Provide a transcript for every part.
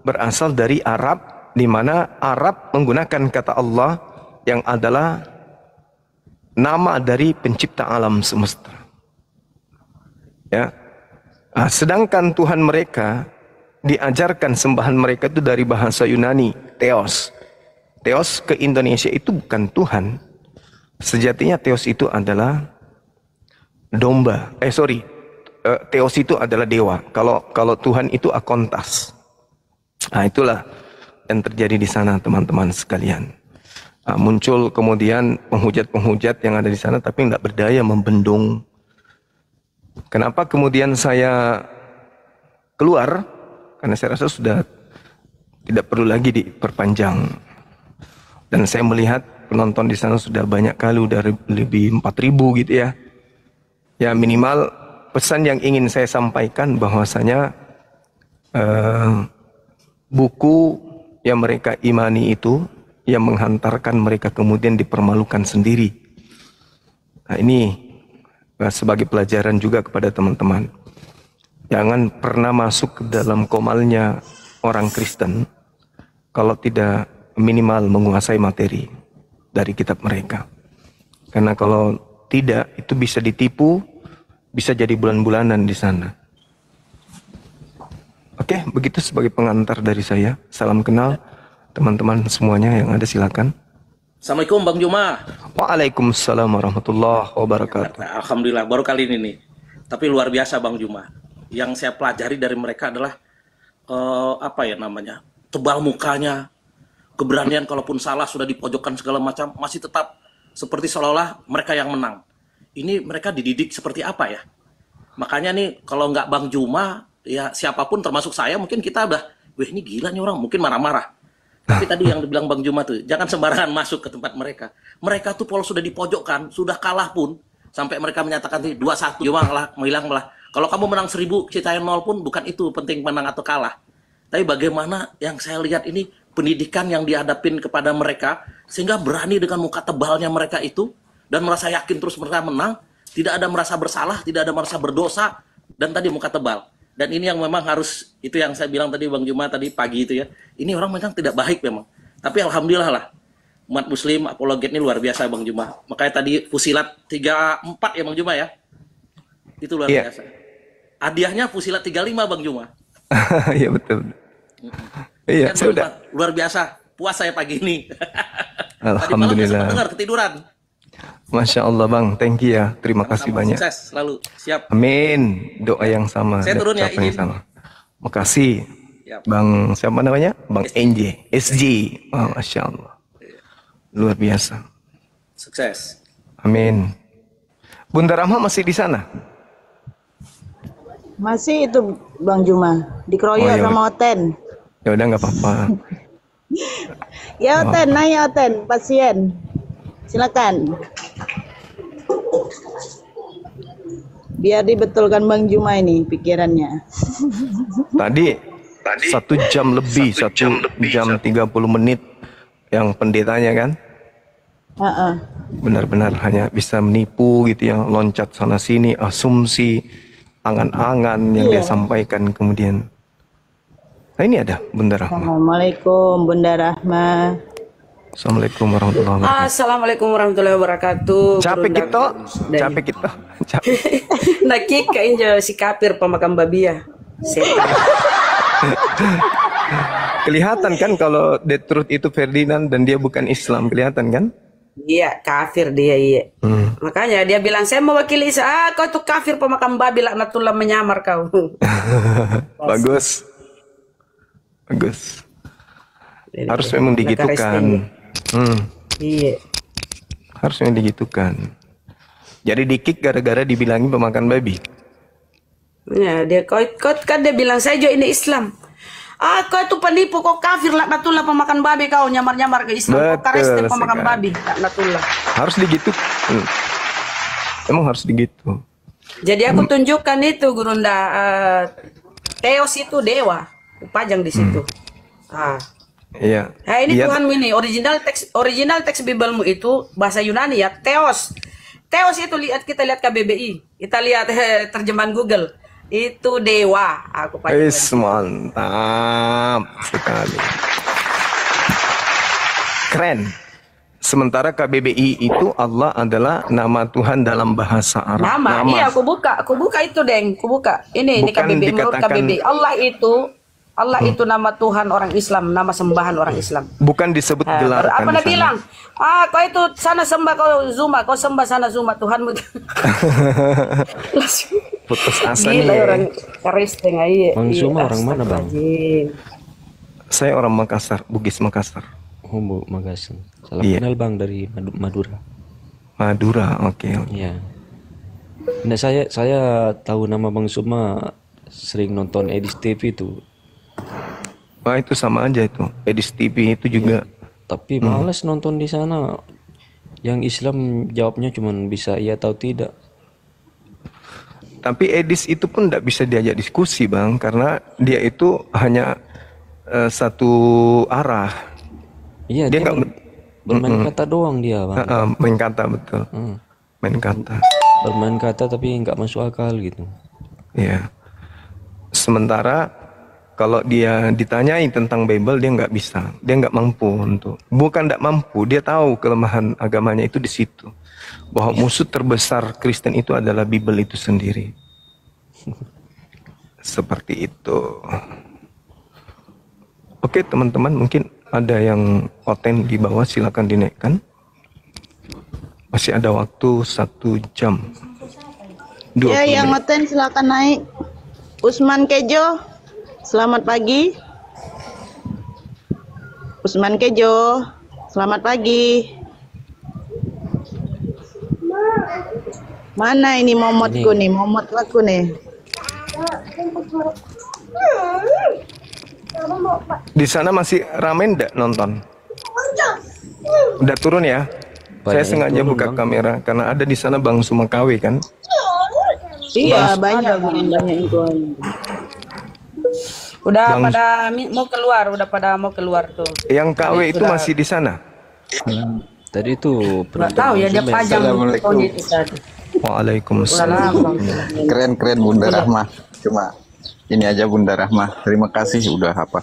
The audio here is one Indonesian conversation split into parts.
berasal dari Arab, di mana Arab menggunakan kata Allah yang adalah nama dari pencipta alam semesta. Ya. Nah, sedangkan Tuhan mereka diajarkan sembahan mereka itu dari bahasa Yunani, Theos. Theos ke Indonesia itu bukan Tuhan. Sejatinya Theos itu adalah domba. Theos itu adalah dewa. Kalau Tuhan itu Akontas. Nah, itulah yang terjadi di sana, teman-teman sekalian. Nah, muncul kemudian penghujat-penghujat yang ada di sana, tapi tidak berdaya membendung. Kenapa kemudian saya keluar? Karena saya rasa sudah tidak perlu lagi diperpanjang. Dan saya melihat penonton di sana sudah banyak kali, udah lebih 4.000 gitu ya. Ya minimal pesan yang ingin saya sampaikan bahwasanya buku yang mereka imani itu yang menghantarkan mereka kemudian dipermalukan sendiri. Nah, ini sebagai pelajaran juga kepada teman-teman. Jangan pernah masuk ke dalam komalnya orang Kristen kalau tidak minimal menguasai materi dari kitab mereka. Karena kalau tidak, itu bisa ditipu, bisa jadi bulan-bulanan di sana. Oke, begitu sebagai pengantar dari saya. Salam kenal teman-teman semuanya yang ada, silakan. Assalamualaikum Bang Juma. Waalaikumsalam warahmatullahi wabarakatuh. Alhamdulillah baru kali ini nih. Tapi luar biasa Bang Juma. Yang saya pelajari dari mereka adalah tebal mukanya, keberanian kalaupun salah sudah dipojokkan segala macam, masih tetap seperti seolah-olah mereka yang menang. Ini mereka dididik seperti apa ya? Makanya nih kalau nggak Bang Juma, ya siapapun termasuk saya mungkin kita udah, wah ini gila nih orang, mungkin marah-marah. Tapi tadi yang dibilang Bang Juma tuh, jangan sembarangan masuk ke tempat mereka. Mereka tuh kalau sudah dipojokkan, sudah kalah pun, sampai mereka menyatakan 2-1, Juma hilang malah. Kalau kamu menang 1000, kita yang 0 pun bukan itu penting menang atau kalah. Tapi bagaimana yang saya lihat ini pendidikan yang dihadapin kepada mereka sehingga berani dengan muka tebalnya mereka itu dan merasa yakin terus mereka menang, tidak ada merasa bersalah, tidak ada merasa berdosa, dan tadi muka tebal. Dan ini yang memang harus, itu yang saya bilang tadi Bang Juma tadi pagi itu ya. Ini orang memang tidak baik memang. Tapi alhamdulillah lah, umat muslim apologet ini luar biasa Bang Juma. Makanya tadi Fusilat 34 ya Bang Juma ya. Itu luar biasa. Hadiahnya Fusilat 35 Bang Juma. Iya betul. Iya, saya udah. Luar biasa. Puas saya pagi ini. Alhamdulillah. Tadi malam dengar ketiduran. Masya Allah Bang, thank you ya. Terima kasih banyak. Sukses selalu. Siap. Amin. Doa yang sama. Saya turun ya, izin. Sama. Makasih. Siap. Bang, siapa namanya? Bang SG. Oh, Masya Allah. Luar biasa. Sukses. Amin. Bunda Rahma masih di sana? Masih itu Bang Juma. Dikeroyok sama Oten. Ya udah nggak apa-apa. Ya Oten, nanya Oten, pasien. Silakan. Biar dibetulkan Bang Juma ini pikirannya. Tadi 1 jam lebih, 1 jam 30 menit yang pendetanya kan? Benar-benar hanya bisa menipu gitu ya, loncat sana sini, asumsi, angan-angan yang dia sampaikan kemudian. Nah ini ada Bunda Rahma. Assalamualaikum Bunda Rahma. Assalamualaikum warahmatullahi wabarakatuh. Assalamualaikum warahmatullahi wabarakatuh. Capek kita. Nakik kayaknya si kafir pemakan babi ya. Kelihatan kan kalau The Truth itu Ferdinand dan dia bukan Islam, kelihatan kan? Iya, kafir dia, iya. Makanya dia bilang, saya mewakili Isa. Kau tuh kafir pemakan babi, laknatullah, menyamar kau. Bagus. Harus memang digitukan. Iya. Harus memang digitukan. Jadi dikik gara-gara dibilangin pemakan babi. Ya, dia kau kan dia bilang, saya juga ini Islam. Kau itu penipu, kau kafir, laknatullah, pemakan babi, kau nyamar-nyamar ke Islam. Kau kareste pemakan babi, laknatullah. Harus digitu. Emang harus digitu. Jadi aku tunjukkan itu Gurunda, Theos itu dewa, pajang di situ. Iya. Nah ini Tuhanmu ini, original teks Biblemu itu bahasa Yunani ya, Theos. Theos itu kita lihat KBBI, kita lihat terjemahan Google. Itu dewa, aku pajang. Mantap sekali. Keren. Sementara KBBI itu Allah adalah nama Tuhan dalam bahasa Arab. Nama. Iya, aku buka itu, Deng. Aku buka. Ini Bukan KBBI, menurut dikatakan- KBBI. Allah itu nama Tuhan orang Islam, nama sembahan orang Islam. Bukan disebut gelar Apa kan dia di sana. bilang? Kau itu sana sembah, kau Zuma, kau sembah sana Zuma Tuhanmu. Putus asa Gila nih. orang Kristen iya. Bang Zuma orang mana, Bang? Saya orang Makassar, Bugis Makassar. Oh, Bu Magasan. Salam Iya. kenal Bang dari Madura. Madura, oke. Iya. Nah, saya tahu nama Bang Zuma sering nonton Edis TV itu. Wah, itu sama aja itu. Edis TV itu juga. Tapi malas nonton di sana. Yang Islam jawabnya cuma bisa iya atau tidak. Tapi Edis itu pun tidak bisa diajak diskusi, Bang, karena dia itu hanya satu arah. Iya, Dia dia nggak bermain kata doang dia, Bang. main kata, betul. Hmm. Main kata. Bermain kata tapi nggak masuk akal gitu. Ya. Sementara kalau dia ditanyai tentang Bible, dia nggak bisa, dia nggak mampu untuk. Bukan nggak mampu, dia tahu kelemahan agamanya itu di situ. Bahwa musuh terbesar Kristen itu adalah Bible itu sendiri. Seperti itu. Oke teman-teman, mungkin ada yang oten di bawah, silakan dinaikkan. Masih ada waktu 1 jam. 20 Ya, yang menit. ngoten silakan naik. Usman Kejo, selamat pagi. Usman Kejo, selamat pagi. Mana ini momotku nih, momot aku nih. Di sana masih ramai ndak nonton? Udah turun ya? Saya Banyak yang sengaja turun, buka Bang. kamera karena ada di sana Bang Sumakawi kan. Iya, banyak yang tuan. Udah Yang- pada mau keluar tuh. Yang KW itu masih di sana. Tadi itu Nggak tahu ya, dia pajang fotonya itu tadi. Waalaikumsalam. Keren Bunda Rahmah. Cuma ini aja Bunda Rahmah. Terima kasih udah apa.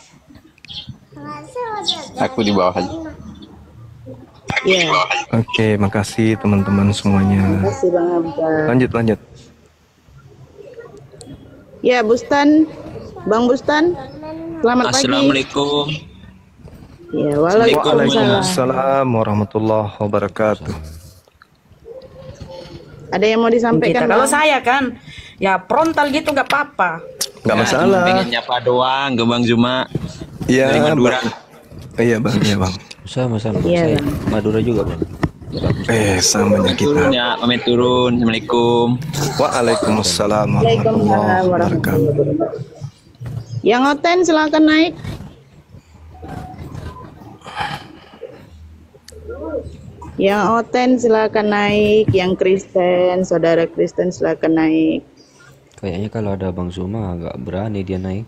Aku di bawah aja. Iya, Oke, makasih teman-teman semuanya. kasih Bang Hamzah. Lanjut. Ya, Bustan, Bang Bustan, selamat pagi. Assalamualaikum. Ya, waalaikumsalam. Waalaikumsalam warahmatullahi wabarakatuh. Ada yang mau disampaikan? Kalau Bang? saya kan, ya frontal gitu nggak apa-apa. Nggak masalah. Pengen nyapa doang ke Bang Zuma. Iya, Dari Madura. Bang. Iya Bang. Sama Iya, saya Bang. Madura juga, Bang. Samanya Turun kita. ya, pamit turun. Assalamualaikum. Waalaikumsalam warahmatullahi Waalaikumsalam wabarakatuh. warahmatullahi wabarakatuh. Yang Oten silakan naik. Yang Oten silakan naik, yang Kristen, saudara Kristen silakan naik. Kayaknya kalau ada Bang Zuma agak berani dia naik.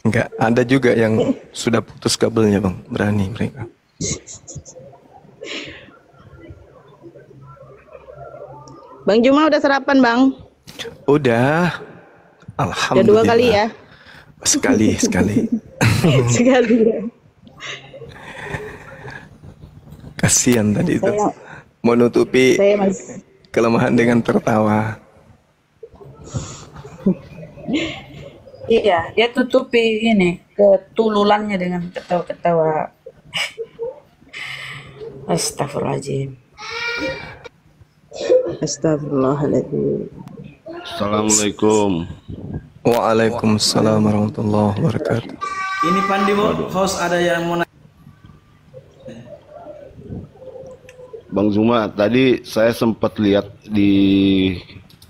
Enggak, ada juga yang sudah putus kabelnya Bang, berani mereka. Bang Juma udah sarapan, Bang? Udah. Udah Alhamdulillah. 2 kali ya? Sekali. Sekali ya. Kasihan tadi itu. Saya- Menutupi Saya masih kelemahan dengan tertawa. Iya, dia tutupi ini ketululannya dengan ketawa-ketawa. Astagfirullahaladzim. Astagfirullahaladzim. Assalamualaikum. Waalaikumsalam warahmatullahi wabarakatuh. Ini Pandi host ada yang mau Bang Zuma, tadi saya sempat lihat di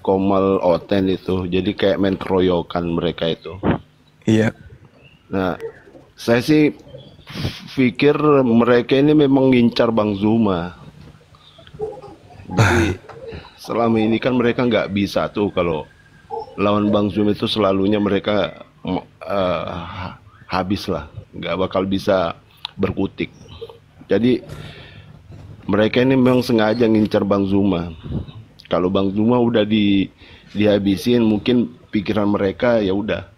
Komal Oten itu, jadi kayak main keroyokan mereka itu. Iya. Nah, saya sih pikir mereka ini memang ngincar Bang Zuma. Jadi selama ini kan mereka nggak bisa tuh kalau lawan Bang Zuma itu selalunya mereka habis lah, nggak bakal bisa berkutik. Jadi mereka ini memang sengaja ngincar Bang Zuma. Kalau Bang Zuma udah dihabisin, mungkin pikiran mereka ya udah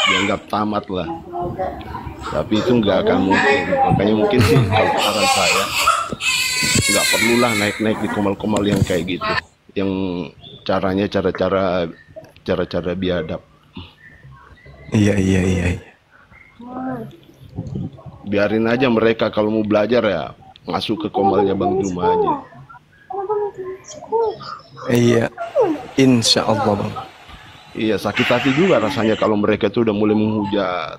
dianggap tamat lah. Tapi itu nggak akan mungkin. Makanya mungkin sih kalau saran saya nggak perlulah naik-naik di komal-komal yang kayak gitu, yang caranya cara-cara biadab. Iya. Biarin aja mereka kalau mau belajar ya masuk ke komalnya Bang Juma aja. Iya, insya Allah Bang. Iya, sakit hati juga rasanya kalau mereka itu udah mulai menghujat.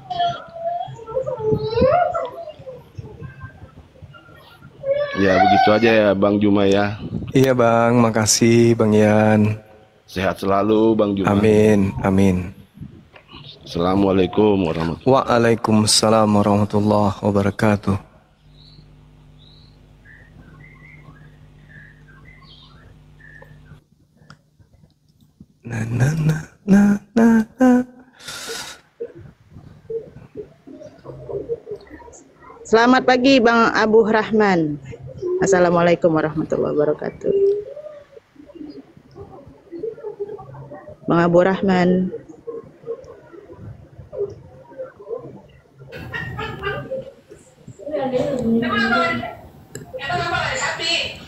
Ya begitu aja ya Bang Juma ya. Iya Bang, makasih Bang Yan. Sehat selalu Bang Juma. Amin. Assalamualaikum warahmatullahi wabarakatuh. Waalaikumsalam warahmatullahi wabarakatuh. Na. Selamat pagi Bang Abu Rahman. Assalamualaikum warahmatullahi wabarakatuh. Bang Abu Rahman.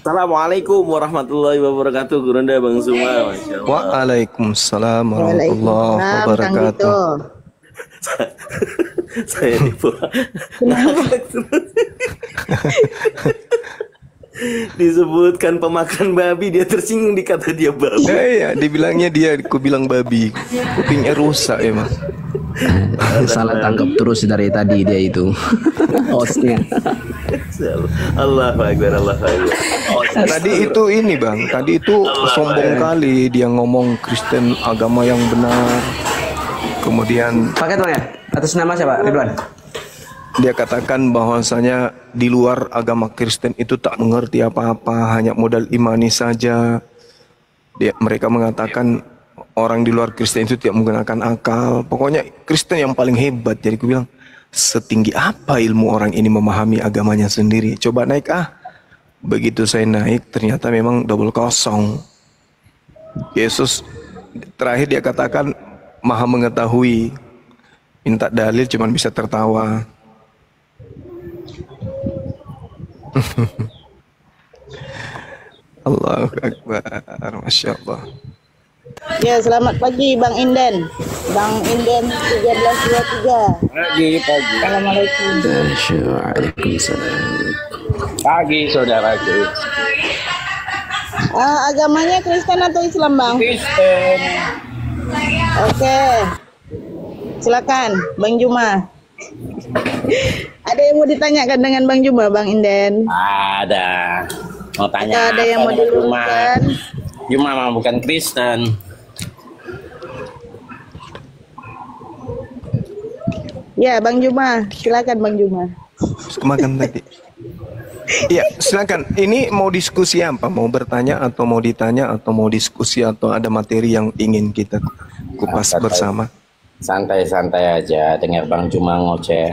Assalamualaikum warahmatullahi wabarakatuh. Gurunda Bang Zuma, Masya Allah. Waalaikumsalam warahmatullahi wabarakatuh. Saya dibawa disebutkan pemakan babi, dia tersinggung dikata dia babi. Iya, dibilangnya aku bilang babi. Kupingnya rusak ya Mas. Salah tangkap terus dari tadi dia itu hostnya. Allah Akbar. Tadi itu ini Bang, tadi itu sombong kali dia ngomong Kristen agama yang benar. Kemudian Paket Bang ya? Atas nama siapa? Ridwan. Dia katakan bahwasanya di luar agama Kristen itu tak mengerti apa-apa, hanya modal imani saja. Mereka mengatakan orang di luar Kristen itu tidak menggunakan akal. Pokoknya Kristen yang paling hebat. Jadi aku bilang, setinggi apa ilmu orang ini memahami agamanya sendiri? Coba naik Begitu saya naik, ternyata memang double kosong. Yesus terakhir dia katakan maha mengetahui. Minta dalil cuman bisa tertawa. Allahu Akbar, Masya Allah. Ya, selamat pagi Bang Inden. Bang Inden 1323. Pagi. Assalamualaikum. Waalaikumsalam. Pagi saudaraku. Agamanya Kristen atau Islam Bang? Kristen. Oke. Silakan Bang Juma. Ada yang mau ditanyakan dengan Bang Juma, Bang Inden? Ada. Mau tanya. Ada yang mau diluruskan? Juma mah bukan Kristen. Ya, Bang Juma. Silakan Bang Juma. Makan tadi. Iya, silakan. Ini mau diskusi apa? Mau bertanya atau mau ditanya atau mau diskusi atau ada materi yang ingin kita kupas bersama? Santai-santai aja dengar Bang Juma ngoceh.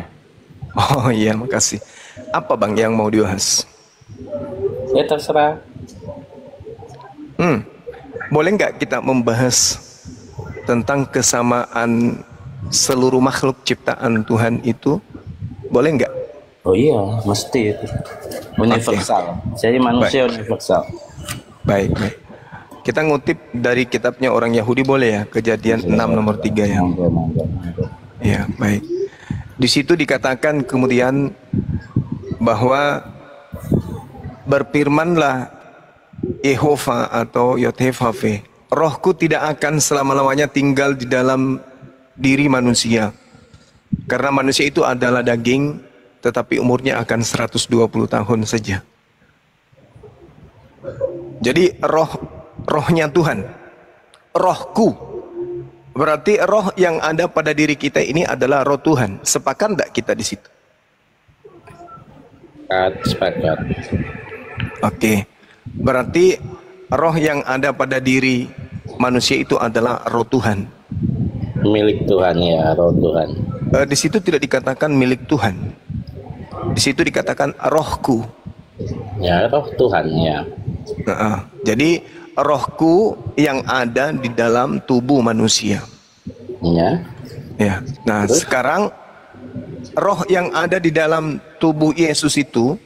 Oh iya, makasih. Apa Bang yang mau dibahas? Ya terserah. Boleh nggak kita membahas tentang kesamaan seluruh makhluk ciptaan Tuhan itu? Boleh nggak? Oh iya, mesti itu. Universal. Jadi manusia universal. Baik. Kita ngutip dari kitabnya orang Yahudi boleh ya? Kejadian 6 nomor 3 ya. Ya, baik. Di situ dikatakan kemudian bahwa berfirmanlah Yehova atau Yod-Heh-Vav-He, rohku tidak akan selama-lamanya tinggal di dalam diri manusia. Karena manusia itu adalah daging, tetapi umurnya akan 120 tahun saja. Jadi rohnya Tuhan, rohku, berarti roh yang ada pada diri kita ini adalah roh Tuhan. Sepakat enggak kita di situ? Sepakat. Oke, berarti roh yang ada pada diri manusia itu adalah roh Tuhan. Milik Tuhan ya, roh Tuhan. Di situ tidak dikatakan milik Tuhan. Di situ dikatakan rohku. Ya, roh Tuhan ya. Jadi rohku yang ada di dalam tubuh manusia. Ya. Ya. Nah, sekarang roh yang ada di dalam tubuh Yesus itu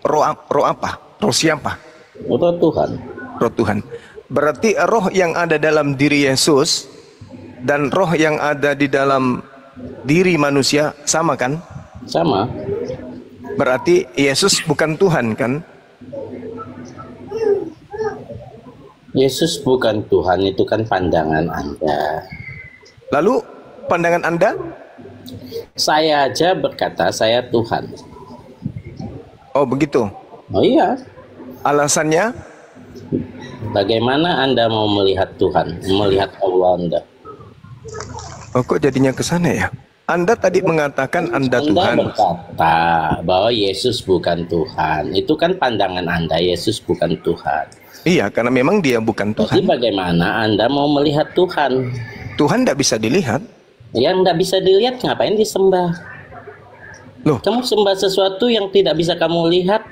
roh apa? Roh siapa? Roh Tuhan. Roh Tuhan. Berarti roh yang ada dalam diri Yesus dan roh yang ada di dalam diri manusia sama kan? Sama. Berarti Yesus bukan Tuhan kan? Yesus bukan Tuhan, itu kan pandangan Anda. Lalu pandangan Anda? Saya aja berkata saya Tuhan. Oh begitu? Oh iya. Alasannya? Bagaimana Anda mau melihat Tuhan, melihat Allah Anda? Oh kok jadinya ke sana ya? Anda tadi mengatakan Anda Tuhan. Anda berkata bahwa Yesus bukan Tuhan. Itu kan pandangan Anda, Yesus bukan Tuhan. Iya, karena memang dia bukan Tuhan. Jadi bagaimana Anda mau melihat Tuhan? Tuhan tidak bisa dilihat. Yang tidak bisa dilihat, ngapain disembah? Loh. Kamu sembah sesuatu yang tidak bisa kamu lihat.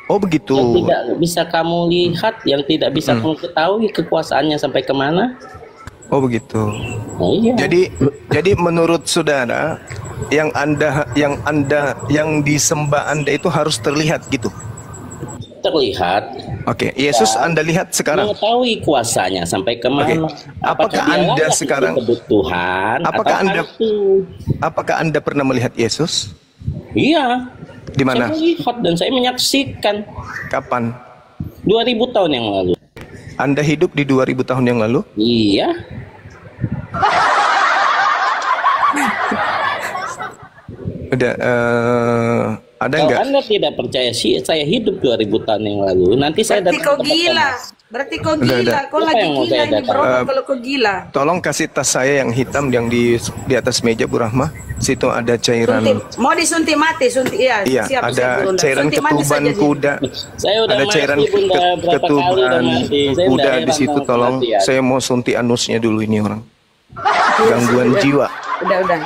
Oh begitu. Yang tidak bisa kamu lihat, yang tidak bisa kamu ketahui kekuasaannya sampai kemana. Oh begitu. Oh, iya. Jadi menurut saudara yang disembah Anda itu harus terlihat gitu. Terlihat. Oke, Yesus Anda lihat sekarang. Mengetahui kuasanya sampai kemana. Apakah Anda sekarang Tuhan? Apakah Anda pernah melihat Yesus? Iya. Di mana? Saya melihat dan saya menyaksikan. Kapan? 2000 tahun yang lalu. Anda hidup di 2000 tahun yang lalu? Iya. Udah, ada kalau nggak? Anda tidak percaya sih, saya hidup 2000 tahun yang lalu. Nanti saya Berarti kau gila. Berarti kau gila. Kau lagi gila ini bro. Kalau kau gila. Tolong kasih tas saya yang hitam yang di atas meja Bu Rahma. Situ ada cairan. Mau disuntik mati, suntik ya. Iya, Siap, ada siap, cairan ketuban kuda. Saya udah Ada cairan ketuban kuda di situ. Tolong, saya mau suntik anusnya dulu ini orang. Gangguan jiwa. Udah.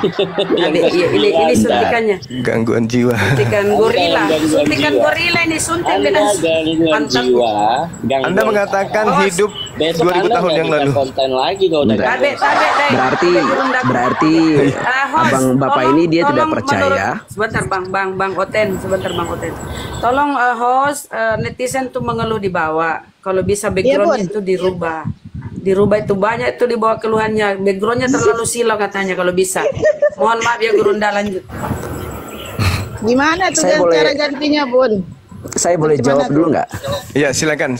Ini suntikannya. Gangguan jiwa. Suntikan gorila. Suntikan gorila ini suntik dengan mantap. Anda mengatakan hidup 2000 tahun yang lalu. Berarti abang bapak ini dia tidak percaya. Sebentar bang Oten. Tolong host netizen tuh mengeluh di bawah. Kalau bisa backgroundnya itu dirubah itu banyak itu di bawah keluhannya. Backgroundnya terlalu silau katanya kalau bisa. Mohon maaf ya Gurunda, lanjut. Gimana tuh cara gantinya Bun? Saya boleh jawab dulu nggak? Iya silakan.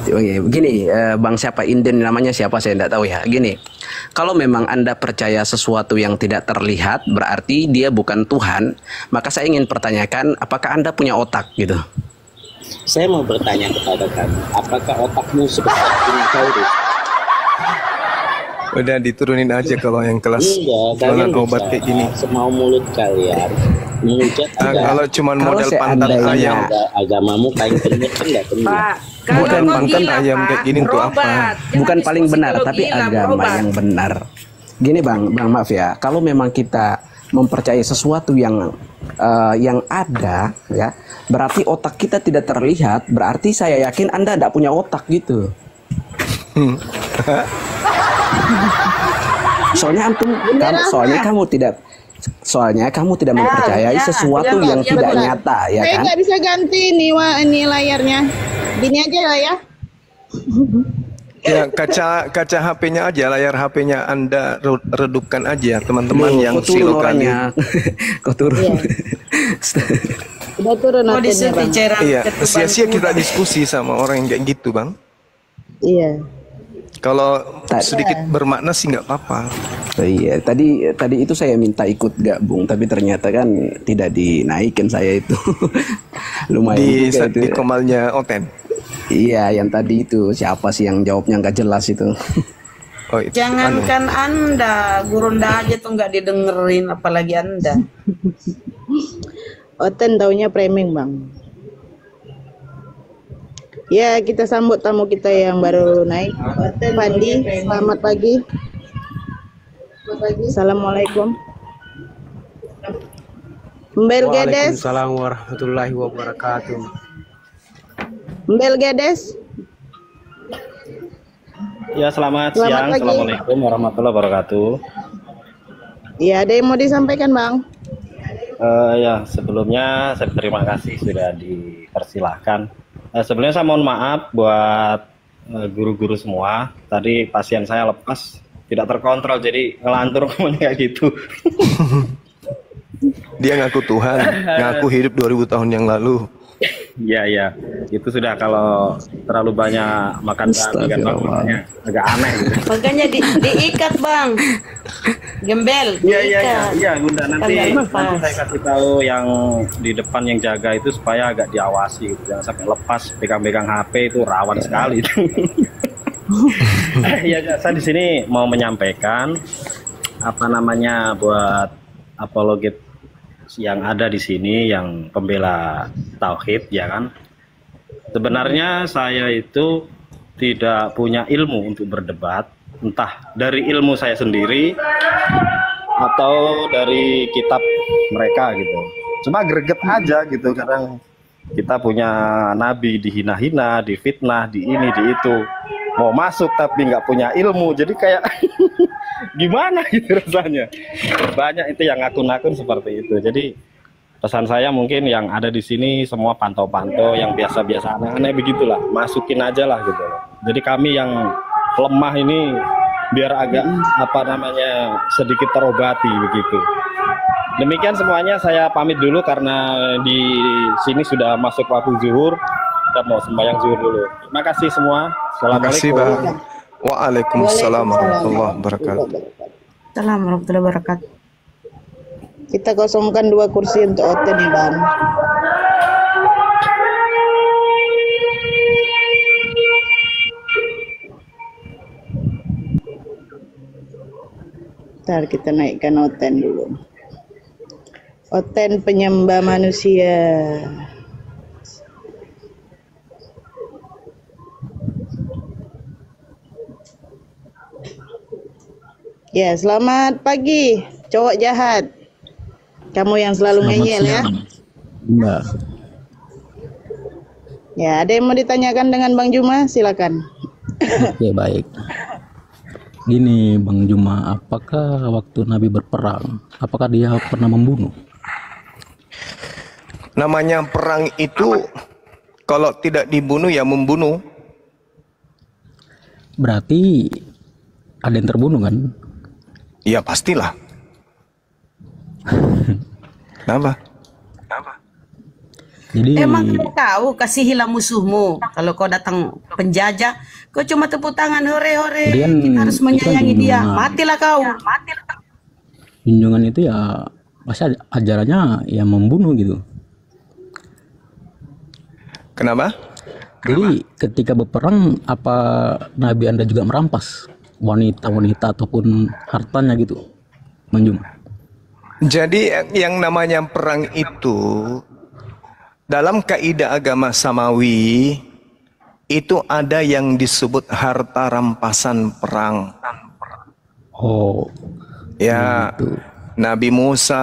Oke, begini, Bang siapa Inden namanya siapa saya tidak tahu ya. Gini, kalau memang Anda percaya sesuatu yang tidak terlihat berarti dia bukan Tuhan, maka saya ingin pertanyakan apakah Anda punya otak gitu? Saya mau bertanya kepada kamu, apakah otakmu sebesar dinosaurus? Udah diturunin aja kalau yang kelas kalian obat kayak gini. Semau mulut kalian menghujat kalau cuman model pantat ayam. Agamamu paling benar kan enggak benar. Bukan pantat ayam kayak gini untuk apa? Bukan paling benar, tapi agama yang benar. Gini Bang maaf ya, kalau memang kita mempercayai sesuatu yang ada ya, berarti otak kita tidak terlihat, berarti saya yakin Anda tidak punya otak gitu. Soalnya kamu tidak mempercayai sesuatu yang tidak nyata ya Saya kan? nggak bisa ganti ini layarnya. Gini aja lah ya. Ya kaca HP-nya aja, layar HP-nya Anda redupkan aja teman-teman yang silau kali. Kau turun. Udah turun notennya, Bang. Iya, sia-sia kita diskusi sama orang yang kayak gitu, Bang. Iya. Kalau sedikit bermakna sih nggak apa-apa. Oh iya, tadi itu saya minta ikut gabung, tapi ternyata kan tidak dinaikin saya itu. Lumayan di komalnya Oten. Iya, yang tadi itu siapa sih yang jawabnya nggak jelas itu? Oh, itu jangankan Anda, Gurunda aja tuh nggak didengerin, apalagi Anda. Oten taunya framing Bang. Ya, kita sambut tamu kita yang baru naik. Pandi, selamat pagi. Assalamualaikum. Mbel Gedes. Waalaikumsalam warahmatullahi wabarakatuh. Mbel Gedes. Ya, selamat Selamat siang. pagi. Assalamualaikum warahmatullahi wabarakatuh. Ya, ada yang mau disampaikan, Bang? Ya, sebelumnya saya terima kasih sudah dipersilahkan. Sebelumnya saya mohon maaf buat guru-guru semua. Tadi pasien saya lepas, tidak terkontrol, jadi ngelantur ngomongnya kayak gitu. Dia ngaku Tuhan, ngaku hidup 2000 tahun yang lalu. Iya, itu sudah kalau terlalu banyak makan babi kan makanya agak aneh gitu. Makanya diikat Bang, gembel. Iya, Bunda, nanti Kan saya kasih tahu yang di depan yang jaga itu supaya agak diawasi gitu. Jangan sampai lepas pegang-pegang HP, itu rawan sekali. Ya, saya di sini mau menyampaikan buat apologet yang ada di sini, yang pembela tauhid, ya kan. Sebenarnya saya itu tidak punya ilmu untuk berdebat, entah dari ilmu saya sendiri atau dari kitab mereka gitu. Cuma greget aja gitu, kadang kita punya nabi dihina-hina, difitnah, di ini, di itu. Mau masuk tapi nggak punya ilmu, jadi kayak gimana gitu rasanya. Banyak itu yang akun-akun seperti itu. Jadi pesan saya mungkin yang ada di sini semua pantau-pantau, yang biasa-biasa aneh-aneh begitulah, masukin aja lah gitu. Jadi kami yang lemah ini biar agak sedikit terobati begitu. Demikian semuanya, saya pamit dulu karena di sini sudah masuk waktu zuhur. Kita mau sembahyang zuhur dulu. Terima kasih semua. Assalamualaikum. Waalaikumsalam warahmatullahi wabarakatuh. Assalamualaikum warahmatullahi wabarakatuh. Kita kosongkan 2 kursi untuk Oten nih, Bang. Ntar kita naikkan Oten dulu. Oten penyembah manusia. Ya, selamat pagi, cowok jahat. Kamu yang selalu ngeyel ya. Mbak. Ya, ada yang mau ditanyakan dengan Bang Juma? Silakan. Oke, baik. Gini, Bang Juma, apakah waktu Nabi berperang, apakah dia pernah membunuh? Namanya perang itu kalau tidak dibunuh ya membunuh. Berarti ada yang terbunuh kan? Ya pastilah. Kenapa? Jadi emang kau tahu kasihilah musuhmu. Kalau kau datang penjajah, kau cuma tepuk tangan hore-hore. Kita harus menyayangi dia. Matilah kau. Junjungan itu ya pasti ajarannya ya membunuh gitu. Kenapa? Jadi ketika berperang, apa Nabi Anda juga merampas wanita-wanita ataupun hartanya gitu, Bang Juma? Jadi yang namanya perang itu dalam kaidah agama samawi itu ada yang disebut harta rampasan perang. Oh, ya. Nabi Musa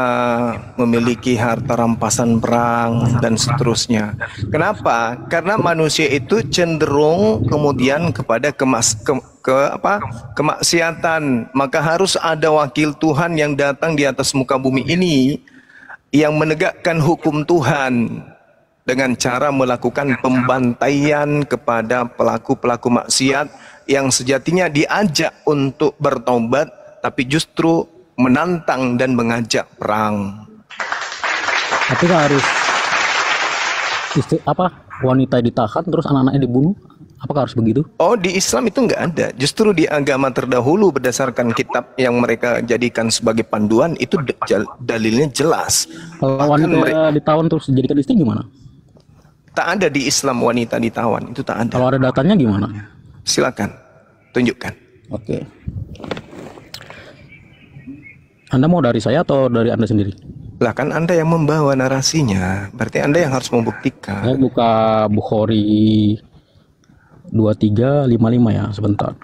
memiliki harta rampasan perang dan seterusnya. Kenapa? Karena manusia itu cenderung kemudian kepada kemaksiatan. Maka harus ada wakil Tuhan yang datang di atas muka bumi ini yang menegakkan hukum Tuhan dengan cara melakukan pembantaian kepada pelaku-pelaku maksiat yang sejatinya diajak untuk bertaubat, tapi justru menantang dan mengajak perang. Tapi harus wanita ditahan terus anak-anaknya dibunuh? Apakah harus begitu? Oh, di Islam itu nggak ada. Justru di agama terdahulu berdasarkan kitab yang mereka jadikan sebagai panduan itu dalilnya jelas. Kalau wanita ditawan terus dijadikan istri gimana? Tak ada di Islam wanita ditawan, itu tak ada. Kalau ada datanya gimana? Silakan, tunjukkan. Oke. Anda mau dari saya atau dari Anda sendiri? Lah kan Anda yang membawa narasinya, berarti Anda yang harus membuktikan. Saya buka Bukhari 2355 ya, sebentar.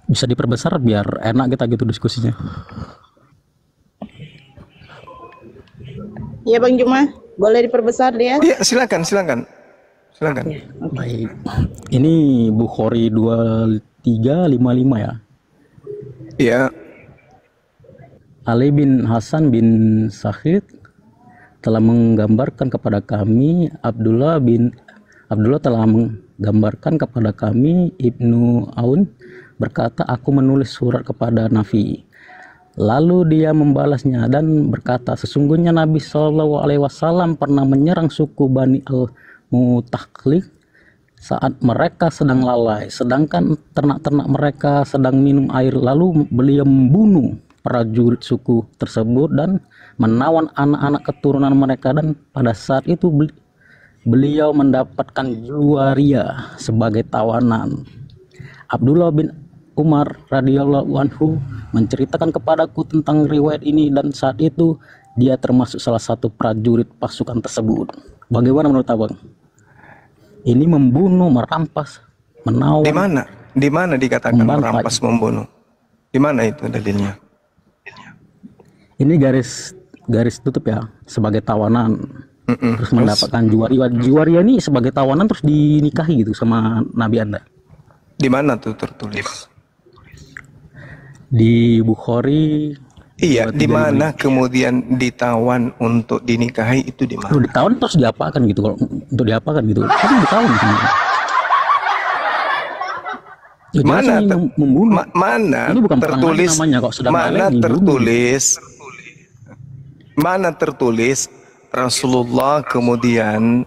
Bisa diperbesar biar enak kita gitu diskusinya. Ya Bang Juma, boleh diperbesar dia? Iya, silakan. Baik. Ini Bukhari 2355 ya. Iya. Ali bin Hasan bin Sahid telah menggambarkan kepada kami, Abdullah telah menggambarkan kepada kami, Ibnu Aun berkata, aku menulis surat kepada Nafi. Lalu dia membalasnya dan berkata, sesungguhnya Nabi SAW pernah menyerang suku Bani Al-Mutahlik saat mereka sedang lalai, sedangkan ternak-ternak mereka sedang minum air. Lalu beliau membunuh prajurit suku tersebut dan menawan anak-anak keturunan mereka, dan pada saat itu beliau mendapatkan Juwaria sebagai tawanan. Abdullah bin Umar radhiyallahu anhu menceritakan kepadaku tentang riwayat ini, dan saat itu dia termasuk salah satu prajurit pasukan tersebut. Bagaimana menurut Abang? Ini membunuh, merampas, menawan. Di mana dikatakan merampas, membunuh? Di mana itu dalilnya? Ini garis tutup ya, sebagai tawanan. Terus mendapatkan Juwaria ini sebagai tawanan terus dinikahi gitu sama Nabi Anda. Di mana tuh tertulis? Di Bukhari. Iya, di mana kemudian ditawan untuk dinikahi itu di mana? Ditawan terus diapakan gitu, kalau untuk diapakan gitu? Kan ditawan sebenarnya. Mana tertulis Rasulullah kemudian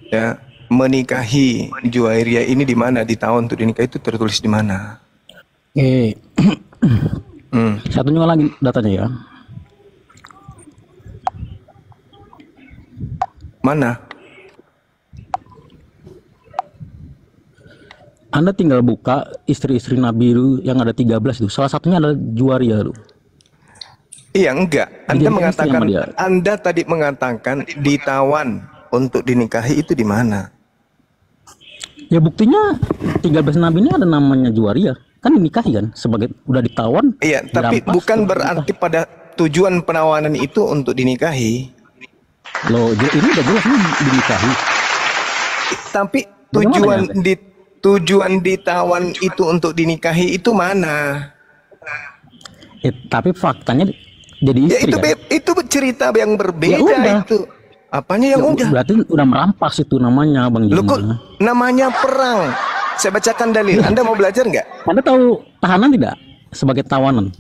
ya menikahi Juwairiyah ini di mana, ditawan untuk dinikahi, itu tertulis di mana? Satunya lagi datanya ya. Mana? Anda tinggal buka istri-istri Nabi itu yang ada 13 itu. Salah satunya adalah Juwaria itu. Iya, enggak. Anda tadi mengatakan ditawan untuk dinikahi, itu di mana? Ya buktinya 13 Nabi ini ada namanya Juwaria. Kan dinikahi kan, sebagai udah ditawan. Iya, tapi bukan berarti pada tujuan penawanan itu untuk dinikahi. Loh, ini udah jelas ini dinikahi. Tapi tujuan ditawan itu untuk dinikahi itu mana? Tapi faktanya jadi istri ya, itu cerita yang berbeda ya itu. Apanya yang udah? Berarti udah merampas itu namanya, Bang Juma. Loh, kok namanya perang? Saya bacakan dalil. Anda mau belajar nggak? Anda tahu tahanan tidak? Sebagai tawanan.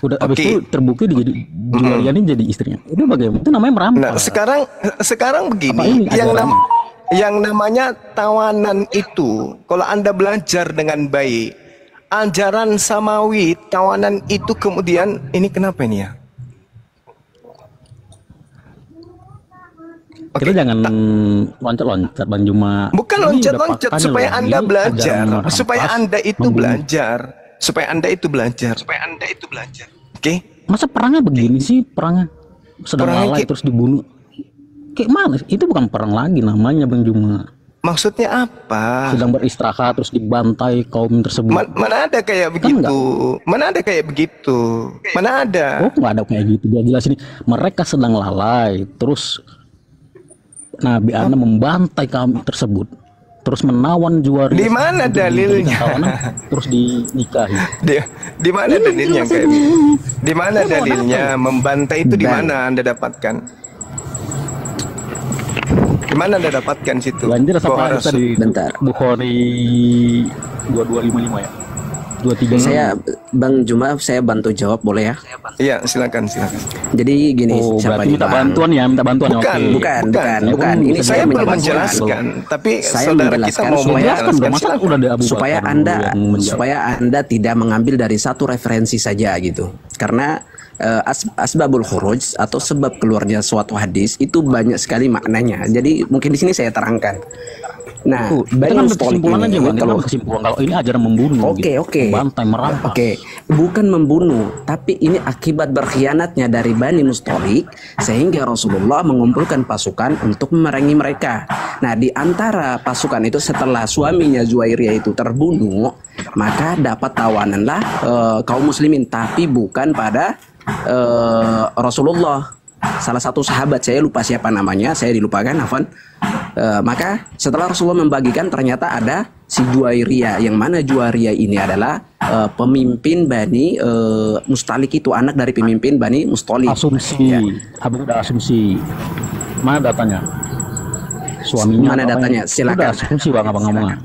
Udah habis itu terbukti Juwaria ini jadi istrinya. Itu bagaimana? Itu namanya merampas. Nah, sekarang begini, yang namanya tawanan itu, kalau Anda belajar dengan baik, ajaran samawi, tawanan itu kemudian, ini kenapa ini ya? Kita jangan loncat-loncat, Bang Juma. Bukan loncat-loncat, supaya Anda belajar, supaya Anda itu belajar, supaya Anda itu belajar. Oke? Masa perangnya begini sih, perangnya sedang lalai terus dibunuh? Kayak mana? Itu bukan perang lagi namanya, Bang Juma. Maksudnya apa? Sedang beristirahat terus dibantai kaum tersebut. Mana ada kayak begitu? Mana ada kayak begitu? Mana ada? Oh, nggak ada kayak gitu. Dia jelas ini mereka sedang lalai terus Nabi Anda membantai kaum tersebut, terus menawan Juwaria. Di mana dalilnya? Terus dinikahi. Di mana dalilnya kayak gitu? Di mana dalilnya membantai itu, di mana Anda dapatkan? Di mana Anda dapatkan situ? Banjir sama tadi. Bentar. Bukhari 2255 ya. 23. Saya Bang Juma, saya bantu jawab boleh ya? Iya, silakan. Jadi gini, berarti minta bantuan ya, Bukan. Ini saya belum menjelaskan, tapi saya saudara kita mau menjelaskan supaya Anda tidak mengambil dari satu referensi saja gitu. Karena asbabul khuruj atau sebab keluarnya suatu hadis itu banyak sekali maknanya. Jadi mungkin di sini saya terangkan. Nah, Bani Mustalik ini kalau ini ajaran membunuh. Oke. Bantai, merampas. Bukan membunuh, tapi ini akibat berkhianatnya dari Bani Mustalik sehingga Rasulullah mengumpulkan pasukan untuk memerangi mereka. Nah, di antara pasukan itu setelah suaminya Juwairiyah itu terbunuh, maka dapat tawananlah kaum muslimin, tapi bukan pada Rasulullah. salah satu sahabat, saya lupa siapa namanya, saya dilupakan, Afwan. Maka setelah Rasulullah membagikan, ternyata ada si Juwairiyah, yang mana Juwairiyah ini adalah pemimpin Bani Mustalik, itu anak dari pemimpin Bani Mustalik. Asumsi, Ya. Abu udah asumsi. Mana datanya? Suaminya Mana atau datanya? yang- Silakan. Udah asumsi bang abang ngomongnya.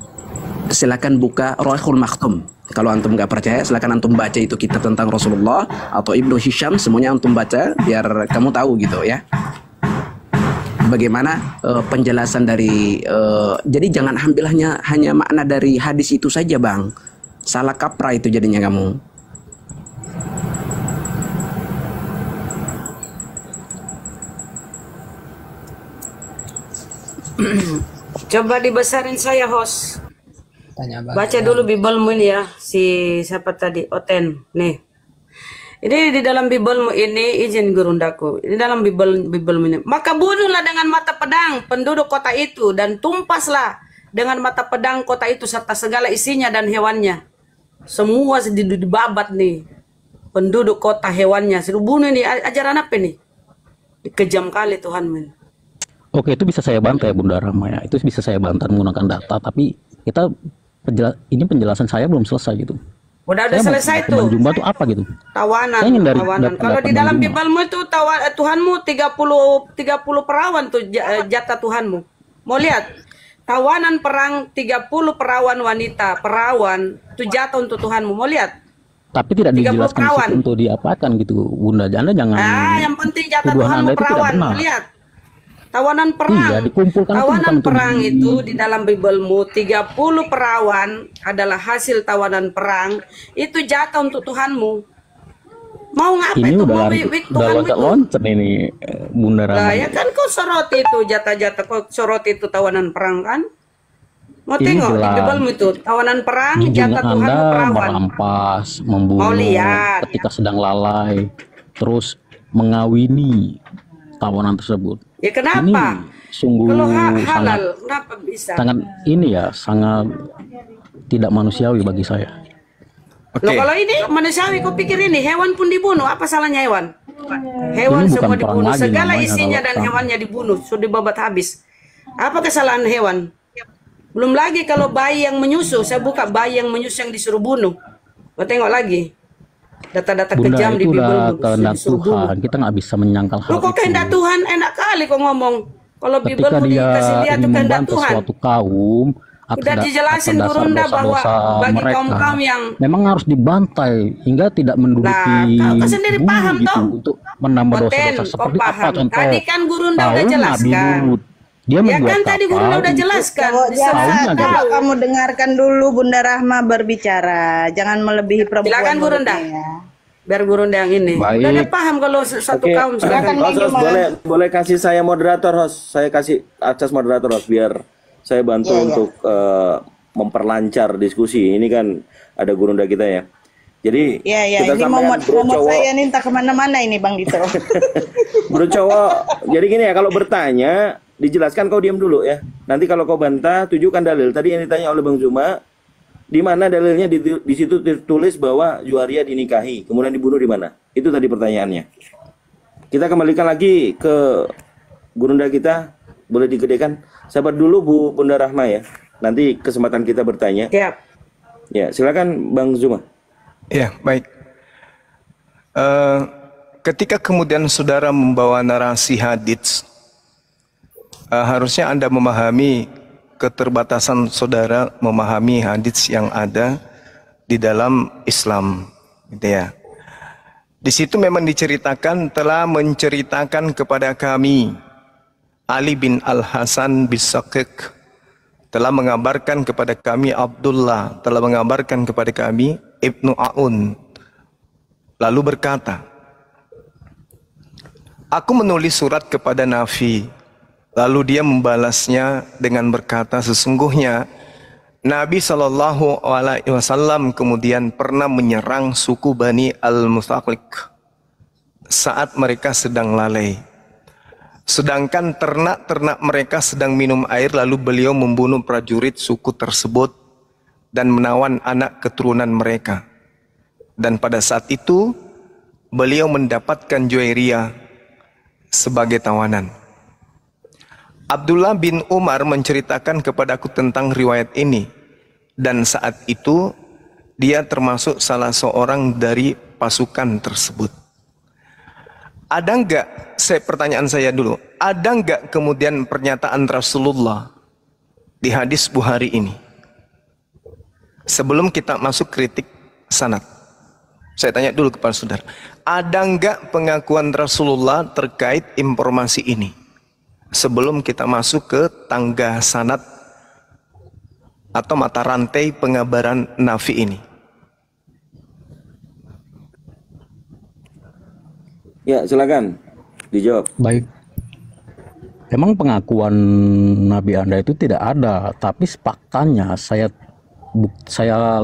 Silakan buka Rohul Maktum. Kalau antum nggak percaya, silakan antum baca itu kitab tentang Rasulullah atau Ibnu Hisham, semuanya antum baca biar kamu tahu gitu ya. Bagaimana penjelasan dari jadi jangan ambil hanya makna dari hadis itu saja, Bang. Salah kaprah itu jadinya kamu. Coba dibesarin saya, host. Tanya Bang. Baca dulu Biblemu ini ya, si siapa tadi, Oten. Nih. Ini di dalam Biblemu ini, izin gurundaku. Di dalam Biblemu ini. Maka bunuhlah dengan mata pedang penduduk kota itu, dan tumpaslah dengan mata pedang kota itu serta segala isinya dan hewannya. Semua dibabat nih. Penduduk kota, hewannya. Suruh bunuh ini. Ajaran apa nih? Kejam kali Tuhan men. Oke, itu bisa saya bantah ya Bunda Rama ya. Itu bisa saya bantah menggunakan data, tapi kita ini penjelasan saya belum selesai gitu. Udah selesai Bang tuh. Jumba tuh apa gitu? Tawanan, Saya ingin tawanan. Kalau di dalam Biblemu itu Tuhanmu 30 perawan tuh jatah Tuhanmu. Mau lihat? Tawanan perang 30 perawan wanita, perawan itu jatah untuk Tuhanmu. Mau lihat? Tapi tidak 30 dijelaskan di perawan. situ untuk diapakan gitu, Bunda. Anda jangan. Yang penting jatah tuduhan Tuhanmu Anda itu tidak perawan. benar. Mau lihat? Tawanan perang. Iya, dikumpulkan itu Tawanan bukan untuk perang itu di dalam Biblemu 30 perawan adalah hasil tawanan perang. Itu jatah untuk Tuhanmu. Mau ngapa Ini itu? udah Mau udah Tuhanmu itu? loncat ini Bunda Rama. Lah ya kan kau soroti itu jatah-jatah, kau soroti itu tawanan perang kan? Mau Ini tengok di jelas. Biblemu itu tawanan perang Junjungan jatah Tuhan Anda perawan. merampas, Mau membunuh lihat. ketika sedang lalai, terus mengawini tawanan tersebut. Ya kenapa? Sungguh Kalau halal, sangat kenapa bisa? sangat ini ya, sangat tidak manusiawi bagi saya. Loh, kalau ini manusiawi, kau pikir ini hewan pun dibunuh, apa salahnya hewan? Hewan Ini bukan semua perang dibunuh, lagi segala namanya isinya kalau dan perang. hewannya dibunuh, sudah dibabat habis. Apa kesalahan hewan? Belum lagi kalau bayi yang menyusu, saya buka bayi yang menyusu yang disuruh bunuh. Kau tengok lagi. Data-data Bunda, kejam di itu udah Biblemu, kehendak disuruh bunuh. Tuhan. Kita nggak bisa menyangkal hal Loh, kok itu. kehendak Tuhan enak kali kau ngomong. Kalau Ketika Biblemu dia dikasih lihat itu ingin kehendak membantu Tuhan. suatu kaum Udah atas dijelasin dasar Gurunda bahwa dosa-dosa bagi mereka, kaum-kaum yang memang harus dibantai hingga tidak menduduki kau sendiri bumi paham gitu toh. untuk menambah Oten, dosa-dosa kau seperti apa paham. contoh Tadi kan Gurunda udah Paul Nabi jelaskan. Lut. Dia Ya membuat kan tadi Gurunda kapal udah untuk jelaskan. Coba kamu dengarkan dulu Bunda Rahma berbicara, jangan melebihi perempuan. Silakan Gurunda. mulutnya. Biar Gurunda yang ini. Baik. Udah dia paham kalau satu Oke, kaum silakan. host, boleh kasih saya moderator host. Saya kasih akses moderator host biar saya bantu Iya, iya. untuk memperlancar diskusi. Ini kan ada Gurunda kita ya. Jadi Ya, ya, kita ini sampaikan bro momot cowok, saya nih entah kemana-mana ini Bang Dito. bro cowok. Jadi gini ya, kalau bertanya dijelaskan, kau diam dulu ya. Nanti kalau kau bantah, tunjukkan dalil. Tadi yang ditanya oleh Bang Zuma, di mana dalilnya di situ ditulis bahwa Juwaria dinikahi, kemudian dibunuh di mana? Itu tadi pertanyaannya. Kita kembalikan lagi ke Gurunda kita, boleh digedekan. Sabar dulu Bu Bunda Rahma ya. Nanti kesempatan kita bertanya. Siap. Ya, silakan Bang Zuma. Ya, baik. Ketika kemudian saudara membawa narasi hadits, harusnya Anda memahami keterbatasan saudara memahami hadits yang ada di dalam Islam, gitu ya. Di situ memang diceritakan, telah menceritakan kepada kami Ali bin Al-Hasan bin Sakik, telah mengabarkan kepada kami Abdullah, telah mengabarkan kepada kami Ibnu Aun, lalu berkata, aku menulis surat kepada Nafi, lalu dia membalasnya dengan berkata, sesungguhnya Nabi SAW kemudian pernah menyerang suku Bani Al-Mustaqlik saat mereka sedang lalai. Sedangkan ternak-ternak mereka sedang minum air, lalu beliau membunuh prajurit suku tersebut dan menawan anak keturunan mereka. Dan pada saat itu beliau mendapatkan Juwairiyah, sebagai tawanan. Abdullah bin Umar menceritakan kepadaku tentang riwayat ini, dan saat itu dia termasuk salah seorang dari pasukan tersebut. Ada enggak, pertanyaan saya dulu, ada enggak kemudian pernyataan Rasulullah di hadis Bukhari ini? Sebelum kita masuk kritik sanad, saya tanya dulu kepada saudara, ada enggak pengakuan Rasulullah terkait informasi ini? Sebelum kita masuk ke tangga sanad atau mata rantai pengabaran Nafi ini. Ya, silakan dijawab. Baik. Emang pengakuan Nabi Anda itu tidak ada, tapi faktanya saya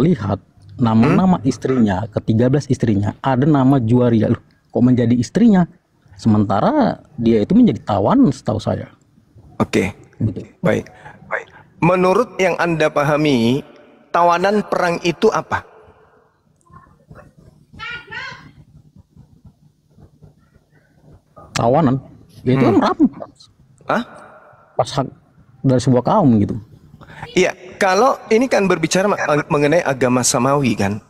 lihat nama-nama istrinya, ke-13 istrinya, ada nama Juwaria. Loh, kok menjadi istrinya? Sementara dia itu menjadi tawan setahu saya. Oke, baik. Menurut yang Anda pahami, tawanan perang itu apa? Tawanan? Ya itu kan merampas. Hah? Pas hak dari sebuah kaum gitu. Iya, kalau ini kan berbicara mengenai agama samawi kan.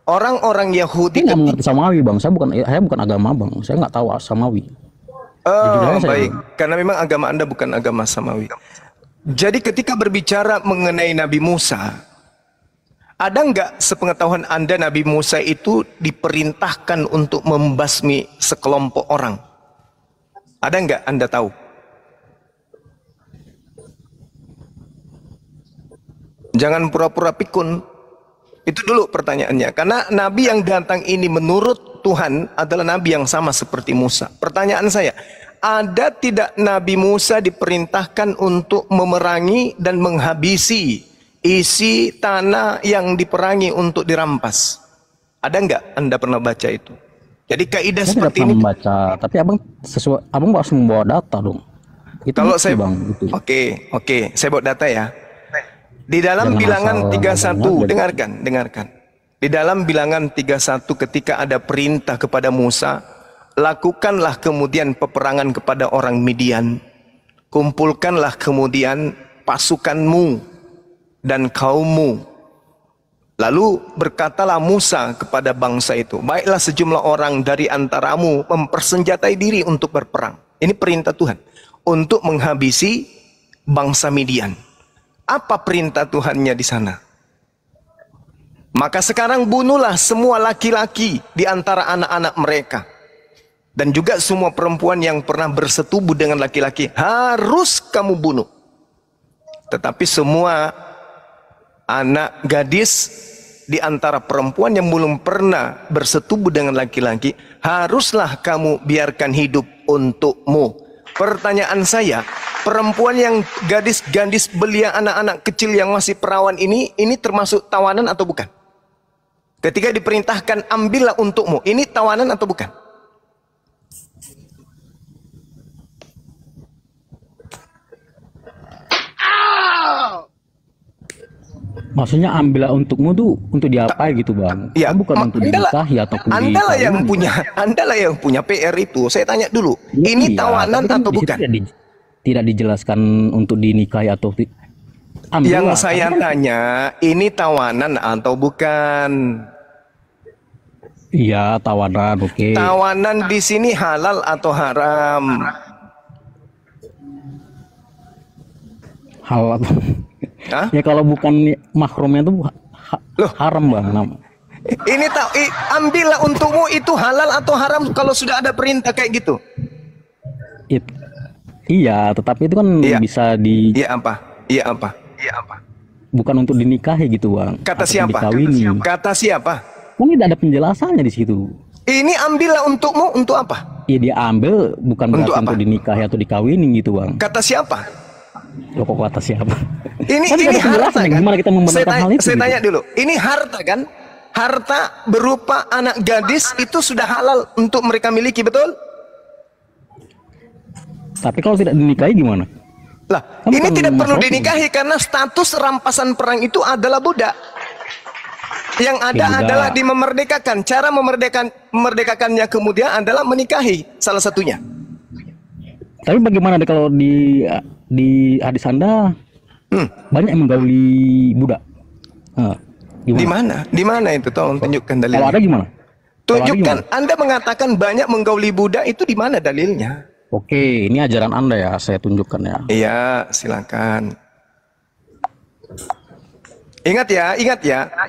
Orang-orang Yahudi nggak mengerti Samawi, Bang. Saya bukan agama, Bang. Saya nggak tahu Samawi. Oh, baik. Karena memang agama Anda bukan agama Samawi. Jadi ketika berbicara mengenai Nabi Musa, ada nggak sepengetahuan Anda Nabi Musa itu diperintahkan untuk membasmi sekelompok orang? Ada nggak Anda tahu? Jangan pura-pura pikun. Itu dulu pertanyaannya. Karena Nabi yang datang ini menurut Tuhan adalah Nabi yang sama seperti Musa. Pertanyaan saya, ada tidak Nabi Musa diperintahkan untuk memerangi dan menghabisi isi tanah yang diperangi untuk dirampas? Ada nggak Anda pernah baca itu? Jadi kaidah Saya seperti tidak ini. pernah membaca, tapi abang harus membawa data dong. Itu Kalau bukti, saya, Bang, itu. Oke, saya bawa data ya. Di dalam Jangan bilangan asal 31, dengarkan. Di dalam bilangan 31 ketika ada perintah kepada Musa, lakukanlah kemudian peperangan kepada orang Midian. Kumpulkanlah kemudian pasukanmu dan kaummu. Lalu berkatalah Musa kepada bangsa itu, baiklah sejumlah orang dari antaramu mempersenjatai diri untuk berperang. Ini perintah Tuhan untuk menghabisi bangsa Midian. Apa perintah Tuhannya di sana? Maka sekarang bunuhlah semua laki-laki di antara anak-anak mereka. Dan juga semua perempuan yang pernah bersetubuh dengan laki-laki harus kamu bunuh. Tetapi semua anak gadis di antara perempuan yang belum pernah bersetubuh dengan laki-laki haruslah kamu biarkan hidup untukmu. Pertanyaan saya, perempuan yang gadis-gadis belia, anak-anak kecil yang masih perawan ini termasuk tawanan atau bukan? Ketika diperintahkan ambillah untukmu, ini tawanan atau bukan? Maksudnya ambillah untukmu tuh untuk diapain gitu, Bang? Ya, Bukan untuk dinikahi ataupun Anda lah yang dikawinin. punya PR itu. Saya tanya dulu, ini Iya, tawanan tapi kan atau di situ bukan? Tidak dijelaskan untuk dinikahi atau Yang ambillah. saya Tapi kan- tanya, ini tawanan atau bukan? Iya, tawanan, oke. Tawanan di sini halal atau haram? Halal. Hah? Ya kalau bukan mahramnya itu haram, Bang. Ini ambillah untukmu, itu halal atau haram kalau sudah ada perintah kayak gitu? Iya, tetapi itu kan bisa Iya apa? bukan untuk dinikahi gitu, Bang. Kata Ataupun siapa? dikawini. Kata siapa? Kan tidak ada penjelasannya di situ. Ini ambillah untukmu untuk apa? Ya dia ambil bukan Untuk berarti apa? untuk dinikahi atau dikawini gitu, Bang. Kata siapa? Loh, kok kata siapa? Ini Kan tidak ada harta penjelasan, kan? gimana kita membenarkan hal itu? Saya gitu? tanya dulu, ini harta kan? Harta berupa anak gadis itu sudah halal untuk mereka miliki, betul? Tapi kalau tidak dinikahi gimana? Lah, Kan ini bukan tidak perlu masalah. dinikahi karena status rampasan perang itu adalah budak. Yang ada Ya, budak. adalah memerdekakan. Cara memerdekakannya kemudian adalah menikahi salah satunya. Tapi bagaimana deh kalau di hadis Anda banyak yang menggauli budak? Di mana? Di mana itu? Tolong tunjukkan dalilnya. Kalau ada gimana? Tunjukkan. Anda mengatakan banyak menggauli budak, itu di mana dalilnya? Oke, ini ajaran Anda ya, saya tunjukkan ya. Iya, silakan. Ingat ya,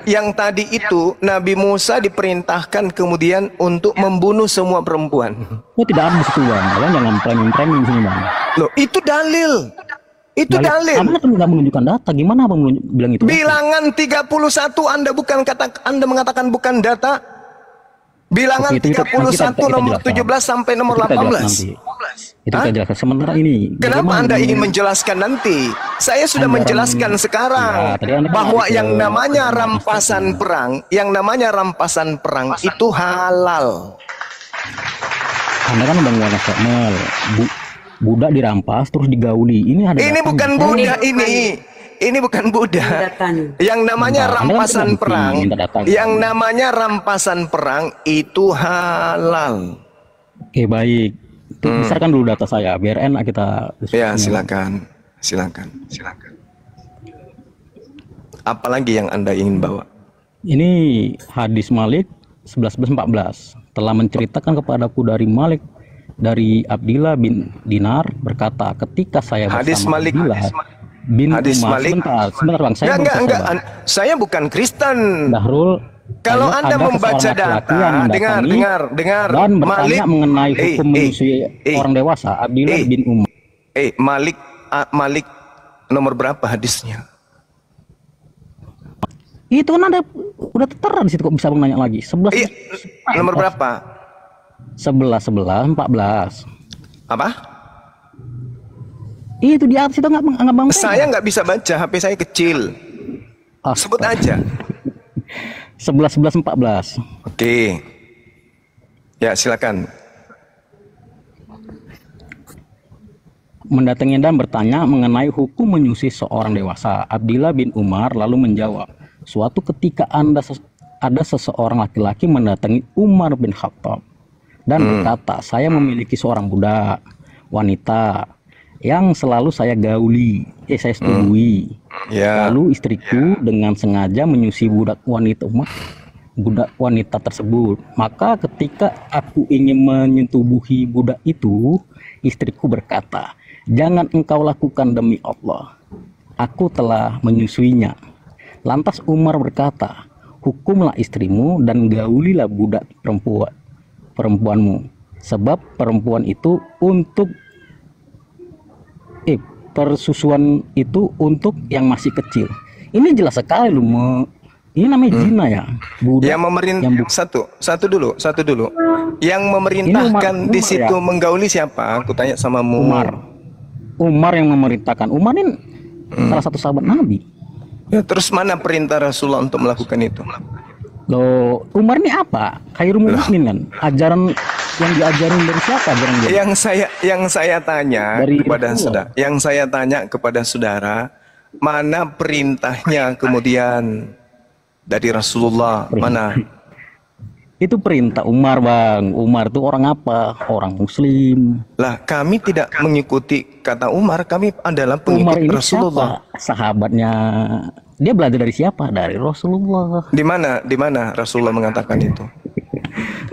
yang tadi itu Nabi Musa diperintahkan kemudian untuk membunuh semua perempuan. Oh, tidak ada di situ bang, Abang jangan framing sini bang. Loh, itu dalil. Itu dalil. Abang kan nggak menunjukkan data, gimana abang bilang itu? Bilangan 31 Anda mengatakan bukan data. Bilangan Oke, 31 nomor 17 sampai nomor 18. Itu kita jelaskan. Sementara ini. Kenapa Anda ingin menjelaskan nanti? Saya sudah menjelaskan sekarang bahwa yang namanya rampasan perang, itu halal. Anda kan udah ngomong formal. Budak dirampas terus digauli. Ini ada. Ini bukan budak ini. Ini bukan budak. Yang namanya rampasan perang, itu halal. Oke, baik. Besarkan dulu data saya biar enak kita. Ya, silakan. Apalagi yang Anda ingin bawa? Ini hadis Malik 11-14 telah menceritakan kepadaku dari Malik dari Abdillah bin Dinar berkata, ketika saya bersama Abdillah bin Umar, sebentar bang, saya bukan Kristen. Dahrul, kalau Anda membaca data, dengar, dan bertanya mengenai hukum menyusui orang dewasa, Abdillah bin Umar. Malik nomor berapa hadisnya? Itu kan ada udah tertera di situ, kok bisa bang nanya lagi? 11. Nomor berapa? 11, 14. Apa? Itu di atas itu nggak bang? Saya nggak bisa baca, HP saya kecil. Sebut aja. 11, 14. Oke. Ya, silakan. Mendatangi dan bertanya mengenai hukum menyusui seorang dewasa. Abdillah bin Umar lalu menjawab, suatu ketika ada seseorang laki-laki mendatangi Umar bin Khattab dan berkata, saya memiliki seorang budak wanita yang selalu saya gauli, saya setujui. Lalu istriku dengan sengaja menyusui budak wanita tersebut. Maka ketika aku ingin menyetubuhi budak itu, istriku berkata, jangan engkau lakukan demi Allah. Aku telah menyusuinya. Lantas Umar berkata, hukumlah istrimu dan gaulilah budak perempuanmu. Sebab perempuan itu untuk persusuan itu untuk yang masih kecil. Ini jelas sekali loh. Ini namanya zina ya. Budak yang memerintah satu dulu. Yang memerintahkan di situ menggauli siapa? Aku tanya samamu. Umar yang memerintahkan. Umar ini salah satu sahabat Nabi. Ya, terus mana perintah Rasulullah untuk melakukan itu? Loh, Umar ini apa? Khairul Mukminin kan? Ajaran yang diajarin dari siapa ajaran dia? Yang saya tanya kepada saudara, mana perintahnya kemudian dari Rasulullah? Mana? Itu perintah Umar, bang. Umar itu orang apa? Orang Muslim. Lah, kami tidak mengikuti kata Umar. Kami adalah pengikut Umar ini Rasulullah. Siapa? Sahabatnya. Dia belajar dari siapa? Dari Rasulullah. Di mana Rasulullah mengatakan itu?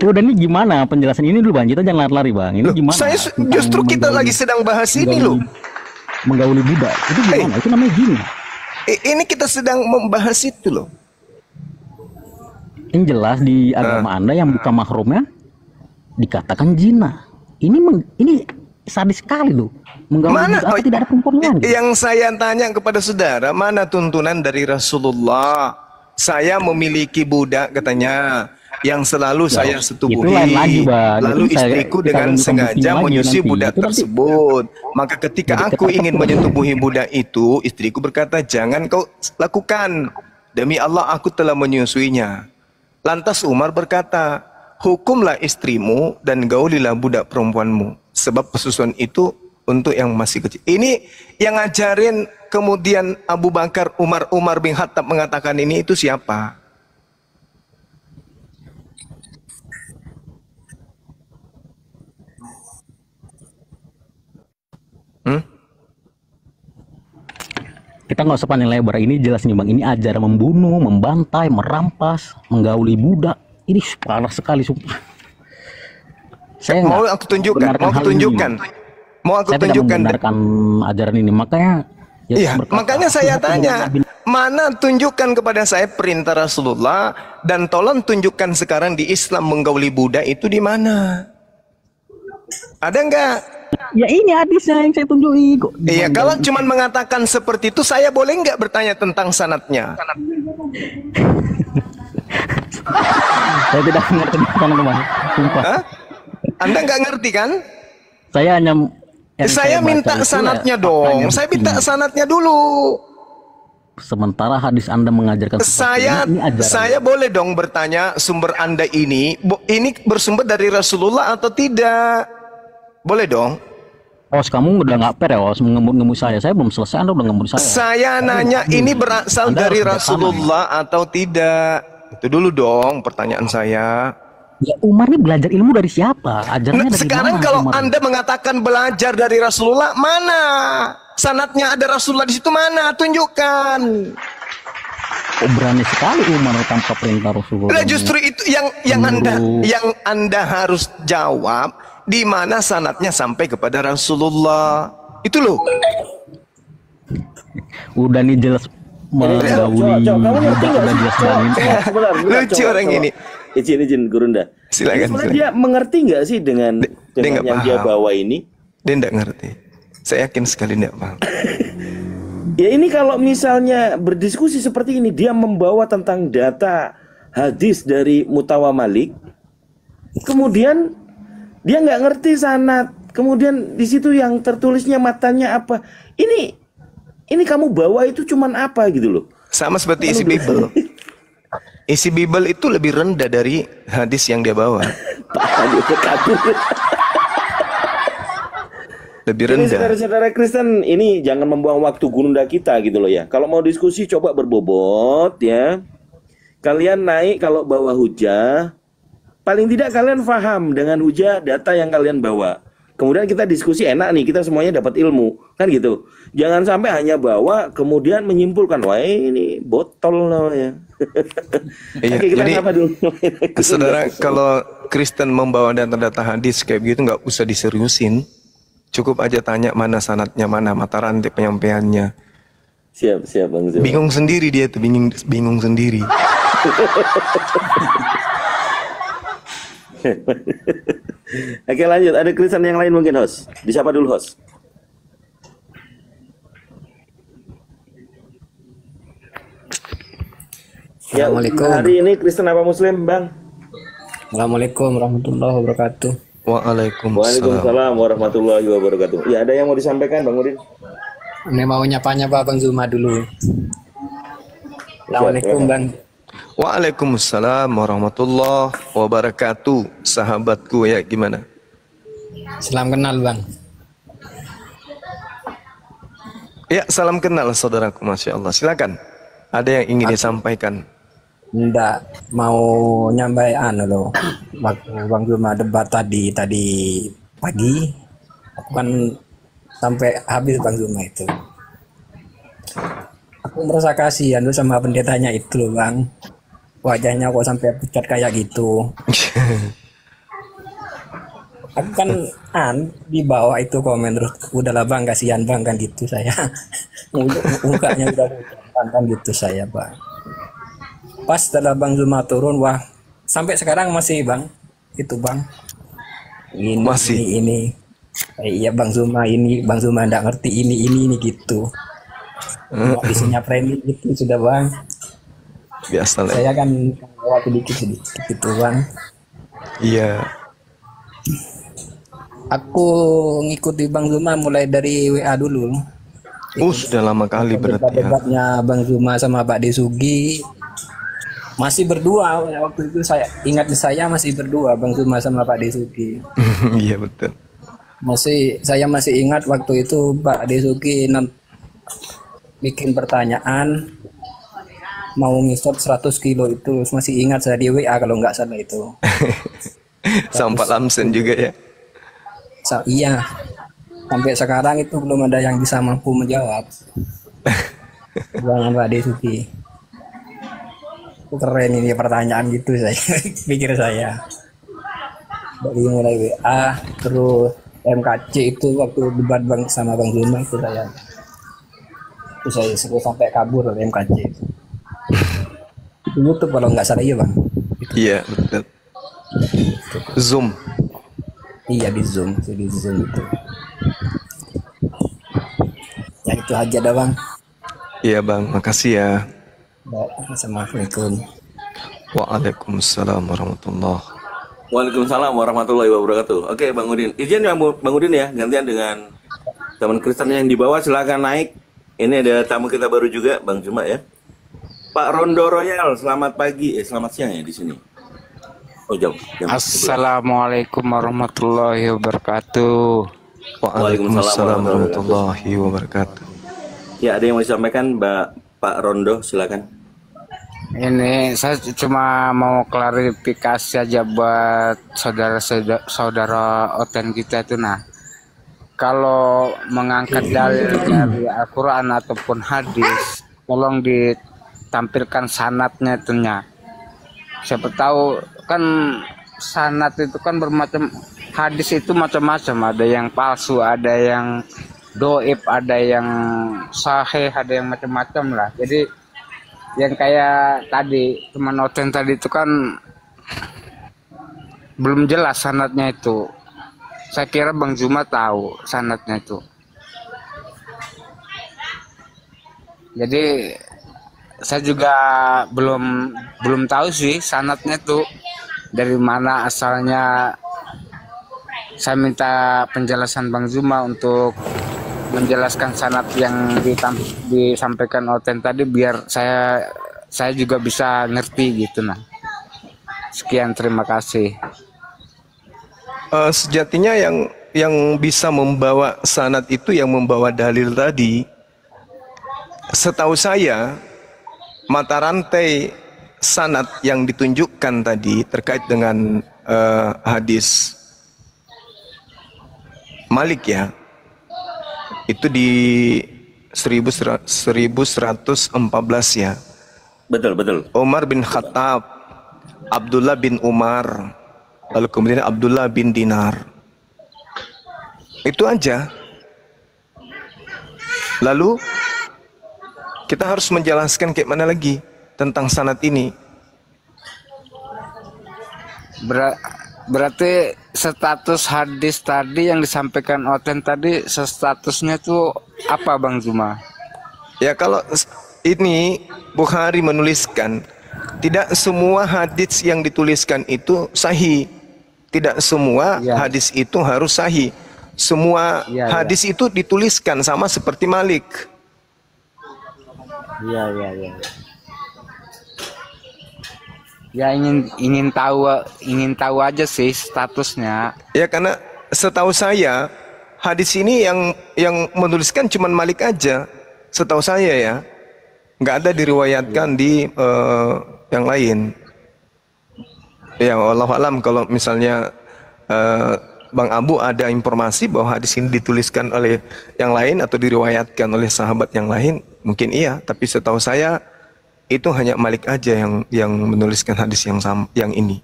Udah, ini gimana penjelasan ini dulu bang? Kita jangan lari-lari bang. Ini gimana? Justru kita lagi sedang bahas ini loh. Menggauli budak. Itu gimana? Itu namanya gini. Ini kita sedang membahas itu loh. Yang jelas di agama Anda yang bukan mahrumnya dikatakan zina. Ini sadis sekali loh. Menggauli budak, tidak ada perempuan lain. Yang saya tanya kepada saudara, mana tuntunan dari Rasulullah? Saya memiliki budak katanya yang selalu saya setubuhi. Lalu istriku dengan sengaja menyusui budak tersebut. Maka ketika aku ingin menyetubuhi budak itu, istriku berkata, jangan kau lakukan. Demi Allah aku telah menyusuinya. Lantas Umar berkata, hukumlah istrimu dan gaulilah budak perempuanmu. Sebab persusuan itu untuk yang masih kecil. Ini yang ngajarin kemudian Abu Bakar, Umar bin Khattab mengatakan ini itu siapa? kita nggak usah panjang lebar. Ini jelas nih bang, ini ajaran membunuh, membantai, merampas, menggauli budak. Ini parah sekali sumpah. Saya mau aku tunjukkan, mau aku saya tidak membenarkan ajaran ini. Makanya iya, makanya saya tanya, mana tunjukkan kepada saya perintah Rasulullah, dan tolong tunjukkan sekarang di Islam menggauli budak itu di mana? Ada enggak? Ya ini hadisnya yang saya tunjuki kok. Iya, kalau cuma mengatakan seperti itu, saya boleh enggak bertanya tentang sanatnya? Saya tidak ngerti teman-teman, sumpah. Anda nggak ngerti kan? Saya hanya saya minta sanatnya dong. Saya minta sanatnya dulu. Sementara hadis Anda mengajarkan saya boleh dong bertanya sumber Anda ini bersumber dari Rasulullah atau tidak? Boleh dong. Os, kamu udah nggak fair ya, Os, ngemut-ngemut saya. Saya belum selesai, Anda udah ngemut saya. Saya nanya ini berasal dari Rasulullah atau tidak? Itu dulu dong pertanyaan saya. Ya Umar ini belajar ilmu dari siapa? Ajarnya dari sekarang mana, kalau Umar? Anda mengatakan belajar dari Rasulullah, mana? Sanatnya ada Rasulullah di situ mana? Tunjukkan. Oh, berani sekali Umar tanpa perintah Rasulullah. Nah, justru itu yang Anda harus jawab, di mana sanatnya sampai kepada Rasulullah. Itu loh. Udah nih jelas menggauli. Lucu orang ini. Izin Gurunda. Silakan. Dia mengerti nggak sih dengan yang dia bawa ini? Dia nggak ngerti. Saya yakin sekali nggak paham. Ya ini kalau misalnya berdiskusi seperti ini, dia membawa tentang data hadis dari Mutawa Malik, kemudian dia nggak ngerti sanad, kemudian di situ yang tertulisnya matanya apa? Ini kamu bawa itu cuman apa gitu loh? Sama seperti isi Bible. Isi Bible itu lebih rendah dari hadis yang dia bawa. Lebih rendah. Ini saudara-saudara Kristen, ini jangan membuang waktu Gurunda kita gitu loh ya. Kalau mau diskusi coba berbobot ya. Kalian naik kalau bawa hujah, paling tidak kalian paham dengan hujah data yang kalian bawa. Kemudian kita diskusi enak nih, kita semuanya dapat ilmu, kan gitu. Jangan sampai hanya bawa kemudian menyimpulkan, wah ini botol namanya. Iya, Oke, kita jadi dulu. saudara, kalau Kristen membawa data-data hadis kayak begitu nggak usah diseriusin. Cukup aja tanya mana sanatnya, mana mata rantai penyampaiannya. Siap Bang Zul. Bingung sendiri dia tuh, bingung sendiri. Oke lanjut, ada Kristen yang lain mungkin host. Disapa dulu host. Ya, Assalamualaikum. hari ini Kristen apa Muslim Bang? Assalamualaikum warahmatullahi wabarakatuh. Waalaikumsalam warahmatullahi wabarakatuh. Ya, ada yang mau disampaikan Bang Udin? Ini mau nyapanya Pak Bang Zuma dulu. Assalamualaikum Bang. Waalaikumsalam warahmatullahi wabarakatuh. Sahabatku ya, gimana? Salam kenal Bang. Ya, salam kenal saudaraku, Masya Allah. Silakan. Ada yang ingin disampaikan? Nggak mau nyampaikan loh. Waktu Bang Zuma debat tadi pagi, aku kan sampai habis Bang Zuma itu. Aku merasa kasihan tuh sama pendetanya itu loh Bang. Wajahnya kok sampai pucat kayak gitu. Aku kan di bawah itu komen terus, udahlah Bang, kasihan Bang kan gitu saya. Mukanya udah kan gitu saya Bang. Pas setelah Bang Zuma turun, wah sampai sekarang masih Bang itu Bang. Ini masih ini. Iya Bang Zuma ini, Bang Zuma nggak ngerti ini gitu. Isinya friendly gitu sudah Bang. Biasa lah. Saya kan waktu dikit gitu Bang. Iya. Aku ngikuti Bang Zuma mulai dari WA dulu. Sudah lama kali berarti ya. Debatnya Bang Zuma sama Pak Desugi masih berdua waktu itu, saya masih berdua Bang Zuma sama Pak Desugi. Iya betul. Saya masih ingat waktu itu Pak Desugi bikin pertanyaan mau ngisot 100 kilo itu, masih ingat saya di WA kalau nggak salah itu. Sampai Lamsen juga ya. Iya, sampai sekarang itu belum ada yang bisa mampu menjawab. Bang Mbak Desuki. Keren ini pertanyaan gitu saya pikir saya. Dari mulai WA terus MKC itu waktu debat Bang sama Bang Zuma itu saya seru sampai kabur dari MKC. Itu YouTube kalau nggak salah ya Bang. Iya betul. Zoom. Iya di Zoom itu. Ya itu aja dah Bang. Iya Bang, makasih ya. Assalamualaikum. Waalaikumsalam warahmatullah. Waalaikumsalam warahmatullahi wabarakatuh. Oke Bang Udin, izin ya Bang Udin ya, gantian dengan teman Kristen yang di bawah, silakan naik. Ini ada tamu kita baru juga, Bang Zuma ya. Pak Rondo Royal, selamat pagi, selamat siang ya di sini. Oh jam. Assalamualaikum warahmatullahi wabarakatuh. Waalaikumsalam warahmatullahi wabarakatuh. Ya, ada yang mau disampaikan Pak Rondo, silakan. Ini saya cuma mau klarifikasi aja buat saudara Oten kita itu. Nah, kalau mengangkat dalil dari Al-Quran ataupun hadis, tolong ditampilkan sanadnya itunya. Siapa tahu kan sanad itu kan bermacam, hadis itu macam-macam, ada yang palsu, ada yang doib, ada yang sahih, ada yang macam-macam lah. Jadi yang kayak tadi teman Oten tadi itu kan belum jelas sanadnya itu. Saya kira Bang Zuma tahu sanadnya itu. Jadi saya juga belum tahu sih sanadnya itu dari mana asalnya. Saya minta penjelasan Bang Zuma untuk menjelaskan sanad yang disampaikan Oten tadi biar saya juga bisa ngerti gitu nah. Sekian, terima kasih. Sejatinya yang bisa membawa sanad itu yang membawa dalil tadi. Setahu saya mata rantai sanad yang ditunjukkan tadi terkait dengan hadis Malik ya, itu di 1114 ya. Betul. Umar bin Khattab, Abdullah bin Umar, lalu kemudian Abdullah bin Dinar. Itu aja. Lalu kita harus menjelaskan kayak mana lagi tentang sanad ini. Berarti status hadis tadi yang disampaikan Oten tadi, statusnya tuh apa Bang Zuma? Ya kalau ini Bukhari menuliskan, tidak semua hadis yang dituliskan itu sahih. Tidak semua hadis itu harus sahih. Semua hadis itu dituliskan sama seperti Malik. Iya. Ya ingin tahu aja sih statusnya. Ya karena setahu saya hadis ini yang menuliskan cuman Malik aja. Setahu saya ya. Nggak ada diriwayatkan di yang lain. Ya wallahu alam, kalau misalnya Bang Abu ada informasi bahwa hadis ini dituliskan oleh yang lain atau diriwayatkan oleh sahabat yang lain, mungkin iya, tapi setahu saya itu hanya Malik aja yang menuliskan hadis yang ini,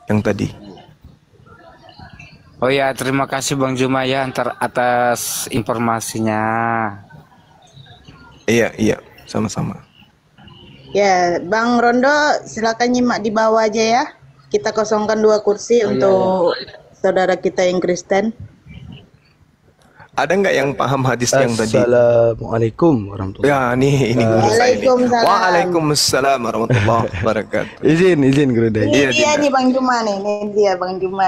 yang tadi. Oh ya, terima kasih Bang Zuma ya atas informasinya. Iya, sama-sama. Ya, Bang Rondo silakan nyimak di bawah aja ya. Kita kosongkan 2 kursi untuk saudara kita yang Kristen. Ada nggak yang paham hadis yang tadi? Assalamualaikum warahmatullahi wabarakatuh. Ya, ini guru saya ini. Waalaikumsalam. Waalaikumsalam warahmatullahi wabarakatuh. Izin guru Dai. Ini dia nih Bang Juma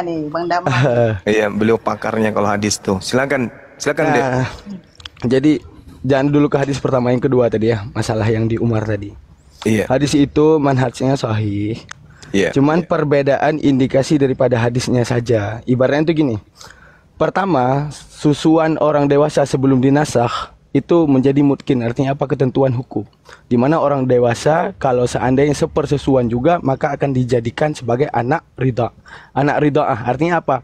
nih, Bang Damar. Iya, beliau pakarnya kalau hadis tuh. Silakan Dek. Jadi jangan dulu ke hadis pertama, yang kedua tadi ya, masalah yang di Umar tadi. Iya. Hadis itu manhajnya sahih. Iya. Cuman perbedaan indikasi daripada hadisnya saja. Ibaratnya itu gini. Pertama, susuan orang dewasa sebelum dinasakh itu menjadi mungkin, artinya apa, ketentuan hukum. Di mana orang dewasa kalau seandainya sepersusuan juga maka akan dijadikan sebagai anak ridha. Anak ridha artinya apa?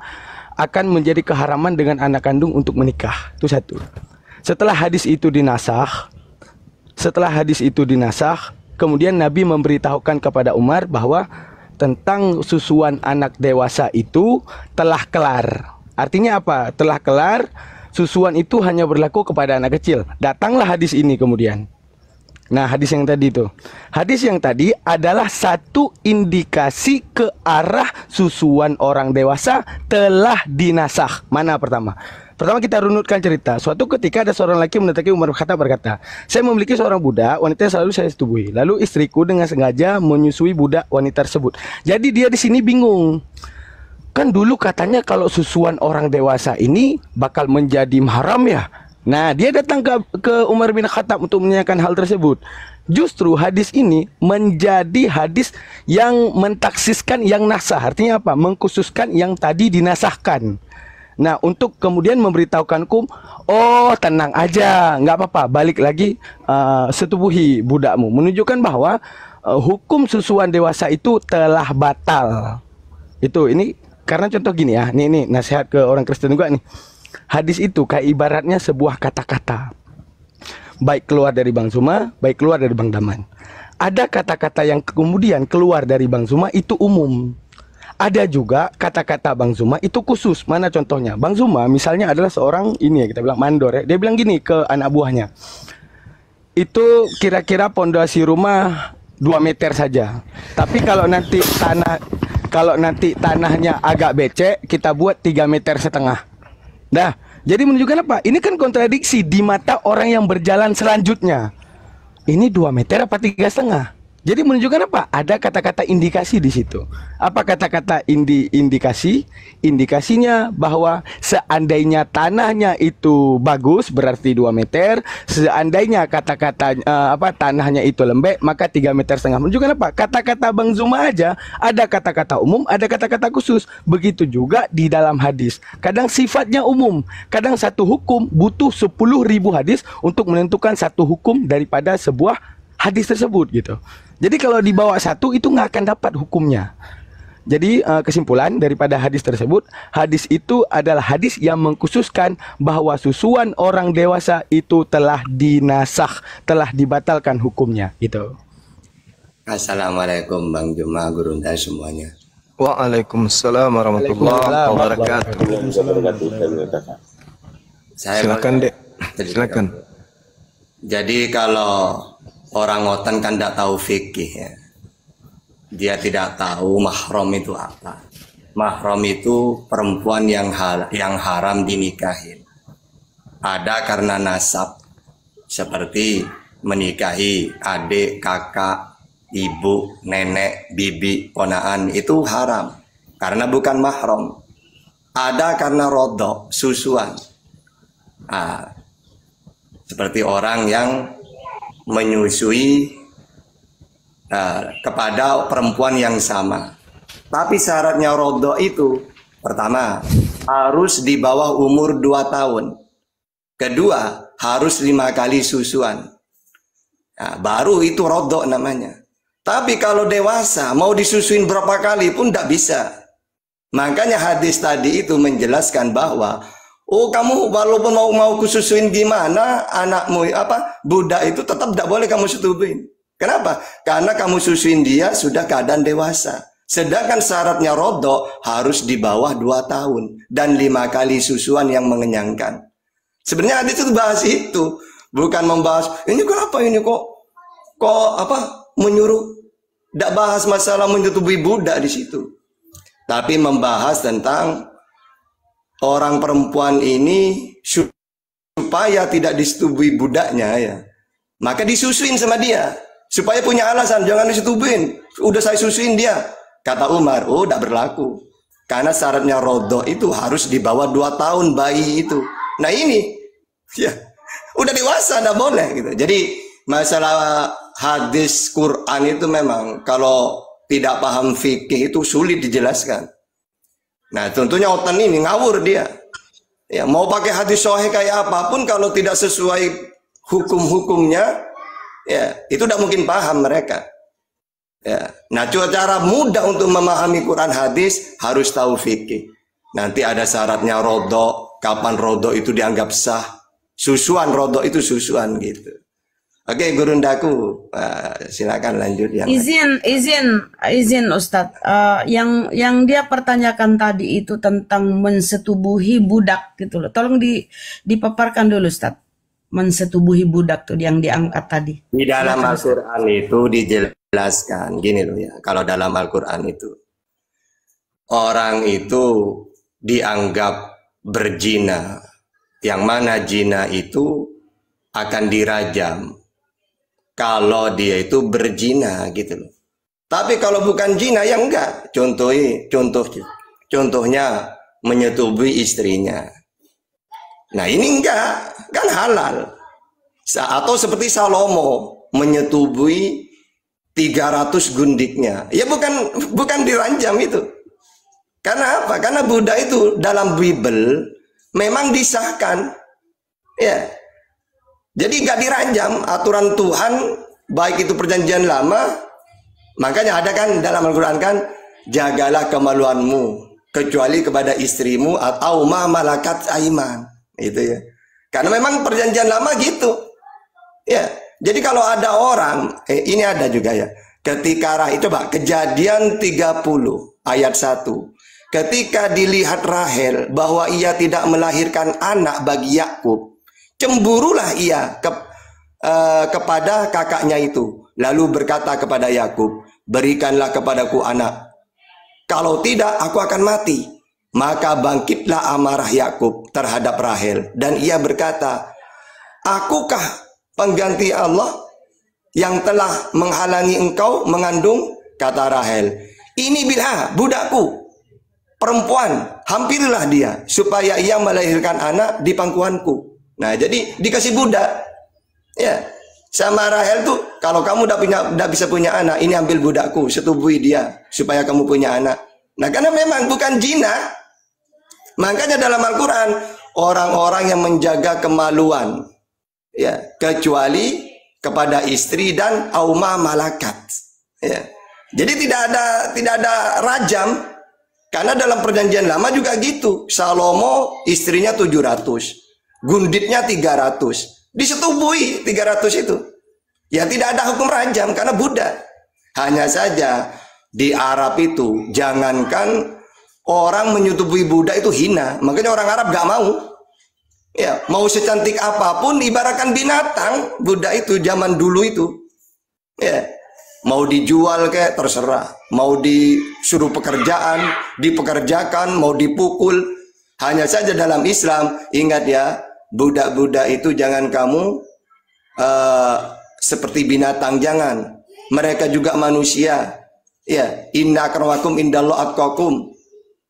Akan menjadi keharaman dengan anak kandung untuk menikah. Itu satu. Setelah hadis itu dinasakh, setelah hadis itu dinasakh, kemudian Nabi memberitahukan kepada Umar bahwa tentang susuan anak dewasa itu telah kelar. Artinya apa? Telah kelar, susuan itu hanya berlaku kepada anak kecil. Datanglah hadis ini kemudian. Nah, hadis yang tadi itu. Hadis yang tadi adalah satu indikasi ke arah susuan orang dewasa telah dinasakh. Mana pertama? Pertama kita runutkan cerita. Suatu ketika ada seorang laki mendatangi Umar berkata, saya memiliki seorang budak, wanita yang selalu saya setubui. Lalu istriku dengan sengaja menyusui budak wanita tersebut. Jadi dia di sini bingung. Kan dulu katanya kalau susuan orang dewasa ini bakal menjadi haram ya. Nah, dia datang ke Umar bin Khattab untuk menanyakan hal tersebut. Justru hadis ini menjadi hadis yang mentaksiskan yang nasah. Artinya apa? Mengkhususkan yang tadi dinasahkan. Nah, untuk kemudian memberitahukanku, oh tenang aja, nggak apa-apa, balik lagi setubuhi budakmu. Menunjukkan bahwa hukum susuan dewasa itu telah batal. Itu ini karena contoh gini ya, nih nasihat ke orang Kristen juga nih. Hadis itu kayak ibaratnya sebuah kata-kata. Baik keluar dari Bang Zuma, baik keluar dari Bang Daman. Ada kata-kata yang kemudian keluar dari Bang Zuma itu umum. Ada juga kata-kata Bang Zuma itu khusus. Mana contohnya? Bang Zuma misalnya adalah seorang ini ya, kita bilang mandor ya. Dia bilang gini ke anak buahnya. Itu kira-kira pondasi rumah 2 meter saja. Tapi kalau nanti tanahnya agak becek, kita buat 3,5 meter. Nah, jadi menunjukkan apa? Ini kan kontradiksi di mata orang yang berjalan selanjutnya. Ini 2 meter apa 3,5? Jadi menunjukkan apa? Ada kata-kata indikasi di situ. Apa kata-kata indikasi? Indikasinya bahwa seandainya tanahnya itu bagus berarti 2 meter, seandainya tanahnya itu lembek maka 3,5 meter. Menunjukkan apa? Kata-kata Bang Zuma aja ada kata-kata umum, ada kata-kata khusus. Begitu juga di dalam hadis. Kadang sifatnya umum, kadang satu hukum butuh 10.000 hadis untuk menentukan satu hukum daripada sebuah hadis tersebut gitu. Jadi kalau dibawa satu itu nggak akan dapat hukumnya. Jadi kesimpulan daripada hadis tersebut, hadis itu adalah hadis yang mengkhususkan bahwa susuan orang dewasa itu telah dinasakh, telah dibatalkan hukumnya gitu. Assalamualaikum Bang Juma, Guru dan semuanya. Waalaikumsalam warahmatullahi wabarakatuh. Silakan Dek. Silakan. Jadi kalau orang ngoten kan tidak tahu fikih ya. Dia tidak tahu mahram itu apa. Mahram itu perempuan yang haram dinikahin. Ada karena nasab, seperti menikahi adik, kakak, ibu, nenek, bibi, ponaan, itu haram karena bukan mahram. Ada karena rodok, susuan. Seperti orang yang menyusui kepada perempuan yang sama. Tapi syaratnya rodok itu, pertama, harus di bawah umur 2 tahun. Kedua, harus 5 kali susuan. Baru itu rodok namanya. Tapi kalau dewasa, mau disusuin berapa kali pun tidak bisa. Makanya hadis tadi itu menjelaskan bahwa kamu walaupun mau kususuin gimana anakmu budak itu tetap tidak boleh kamu setubuhin. Kenapa? Karena kamu susuin dia sudah keadaan dewasa. Sedangkan syaratnya rodok harus di bawah 2 tahun dan 5 kali susuan yang mengenyangkan. Sebenarnya hadis itu bahas itu, bukan membahas ini kenapa ini kok menyuruh. Tidak bahas masalah menyetubui budak di situ. Tapi membahas tentang orang perempuan ini supaya tidak disetubui budaknya ya. Maka disusuin sama dia. Supaya punya alasan, jangan disetubuin. Udah saya susuin dia. Kata Umar, tidak berlaku. Karena syaratnya rodok itu harus di bawah 2 tahun bayi itu. Nah ini, ya udah dewasa, tidak boleh gitu. Jadi masalah hadis Quran itu memang kalau tidak paham fikih itu sulit dijelaskan. Nah tentunya otan ini ngawur dia. Ya mau pakai hadis sahih kayak apapun kalau tidak sesuai hukum-hukumnya, ya itu tidak mungkin paham mereka. Ya, nah cara mudah untuk memahami Quran hadis harus tahu fikih. Nanti ada syaratnya rodok, kapan rodok itu dianggap sah, susuan rodok itu susuan gitu. Oke, Gurundaku, silakan lanjut yang Izin Ustadz. Yang dia pertanyakan tadi itu tentang mensetubuhi budak gitu loh. Tolong dipaparkan dulu Ustadz. Mensetubuhi budak tuh yang diangkat tadi. Di dalam Al-Quran itu dijelaskan gini loh ya. Kalau dalam Al-Quran itu orang itu dianggap berzina, yang mana zina itu akan dirajam kalau dia itu berzina gitu loh. Tapi kalau bukan zina ya enggak. Contohnya menyetubuhi istrinya. Nah ini enggak, kan halal. Atau seperti Salomo menyetubuhi 300 gundiknya. Ya bukan diranjam itu. Karena apa? Karena budak itu dalam Bible memang disahkan. Ya. Jadi nggak diranjam, aturan Tuhan baik itu perjanjian lama, makanya ada kan dalam Al-Quran kan, jagalah kemaluanmu kecuali kepada istrimu atau ma malakat aiman, itu ya. Karena memang perjanjian lama gitu, ya. Jadi kalau ada orang, ini ada juga ya, ketika itu coba Kejadian 30 ayat 1, ketika dilihat Rahel bahwa ia tidak melahirkan anak bagi Yakub, cemburulah ia kepada kakaknya itu. Lalu berkata kepada Yakub, berikanlah kepadaku anak. Kalau tidak, aku akan mati. Maka bangkitlah amarah Yakub terhadap Rahel. Dan ia berkata, akukah pengganti Allah yang telah menghalangi engkau mengandung? Kata Rahel, ini Bilha, budakku perempuan, hampirilah dia supaya ia melahirkan anak di pangkuanku. Nah, jadi dikasih budak. Ya. Sama Rahel tuh, kalau kamu udah bisa punya anak, ini ambil budakku, setubui dia supaya kamu punya anak. Nah, karena memang bukan zina. Makanya dalam Al-Qur'an orang-orang yang menjaga kemaluan ya, kecuali kepada istri dan auma malakat. Ya. Jadi tidak ada rajam. Karena dalam perjanjian lama juga gitu. Salomo istrinya 700. Gunditnya 300, disetubui 300 itu. Ya tidak ada hukum rajam karena budak. Hanya saja di Arab itu jangankan orang menyetubui budak itu hina. Makanya orang Arab gak mau. Ya, mau secantik apapun ibaratkan binatang budak itu zaman dulu itu. Ya, mau dijual kayak terserah, mau disuruh pekerjaan, dipekerjakan, mau dipukul. Hanya saja dalam Islam ingat ya, budak-budak itu jangan kamu seperti binatang, jangan. Mereka juga manusia. Ya, inna akramakum indallah atqakum.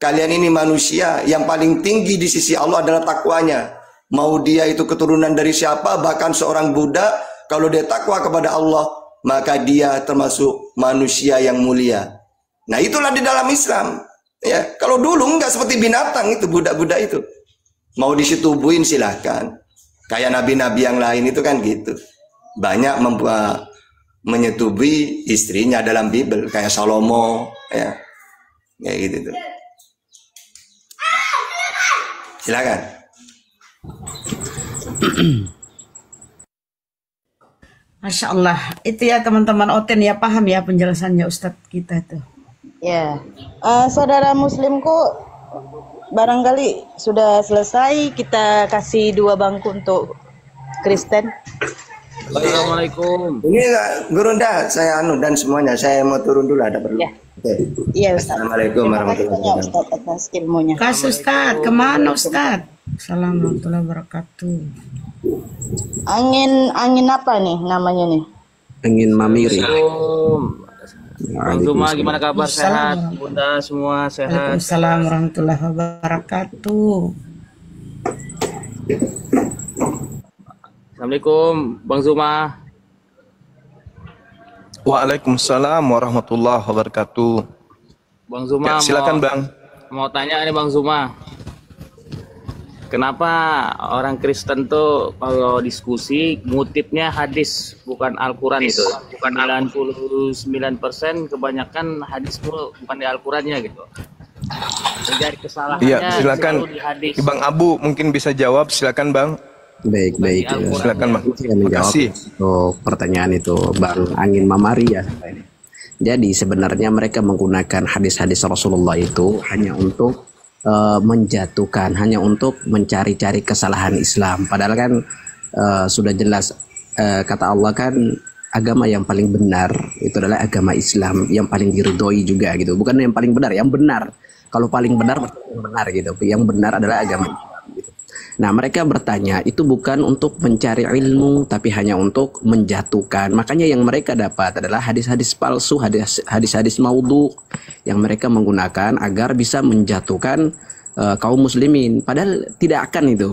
Kalian ini manusia, yang paling tinggi di sisi Allah adalah takwanya. Mau dia itu keturunan dari siapa, bahkan seorang budak, kalau dia takwa kepada Allah, maka dia termasuk manusia yang mulia. Nah, itulah di dalam Islam. Ya, kalau dulu enggak seperti binatang itu budak-budak itu. Mau disetubuin silahkan. Kayak nabi-nabi yang lain itu kan gitu. Banyak menyetubui istrinya dalam Bible. Kayak Salomo. Ya, kayak gitu tuh. Silakan. Masya Allah. Itu ya teman-teman Oten ya, paham ya penjelasannya Ustadz kita itu. Ya, saudara Muslimku, barangkali sudah selesai, kita kasih 2 bangku untuk Kristen. Assalamualaikum. Ini Gurunda, saya dan semuanya, saya mau turun dulu, ada perlu. Iya Ustaz. Assalamualaikum warahmatullahi wabarakatuh. Ustaz atas ilmunya. Kas Ustadz, kemana Ustadz? Assalamualaikum warahmatullahi wabarakatuh. Angin apa nih namanya nih? Angin mamiri. Bang Zuma, gimana kabar? Sehat? Bunda semua sehat? Waalaikumsalam warahmatullahi wabarakatuh. Assalamualaikum Bang Zuma. Waalaikumsalam warahmatullahi wabarakatuh. Bang Zuma, ya, silakan Bang. Mau tanya nih Bang Zuma. Kenapa orang Kristen tuh kalau diskusi ngutipnya hadis bukan Al-Quran itu? 99% kebanyakan hadis tuh bukan di Al-Qurannya gitu. Jadi kesalahannya Iya, silakan selalu di hadis. Bang Abu mungkin bisa jawab, silakan Bang. Baik, baik. Silakan, Bang. Saya menjawab Makasih. untuk pertanyaan itu, Bang Angin Mamari ya. Jadi sebenarnya mereka menggunakan hadis-hadis Rasulullah itu hanya untuk menjatuhkan, hanya untuk mencari-cari kesalahan Islam. Padahal kan sudah jelas kata Allah kan agama yang paling benar itu adalah agama Islam, yang paling diridhoi juga gitu. Bukan yang paling benar, yang benar. Kalau paling benar yang benar gitu. Yang benar adalah agama Islam gitu. Nah, mereka bertanya itu bukan untuk mencari ilmu tapi hanya untuk menjatuhkan. Makanya yang mereka dapat adalah hadis-hadis palsu, hadis-hadis maudhu yang mereka menggunakan agar bisa menjatuhkan kaum muslimin. Padahal tidak akan itu.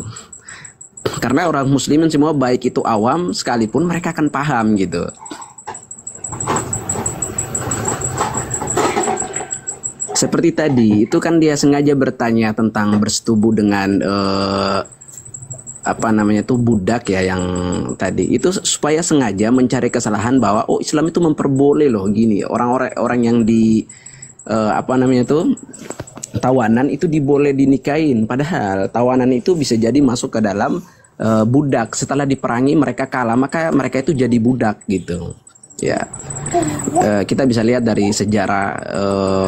Karena orang muslimin semua baik itu awam sekalipun mereka akan paham gitu. Seperti tadi, itu kan dia sengaja bertanya tentang bersetubuh dengan apa namanya tuh budak ya yang tadi itu supaya sengaja mencari kesalahan bahwa oh Islam itu memperboleh loh gini orang yang di apa namanya tuh tawanan itu diboleh dinikahin, padahal tawanan itu bisa jadi masuk ke dalam budak. Setelah diperangi mereka kalah, maka mereka itu jadi budak gitu ya. Kita bisa lihat dari sejarah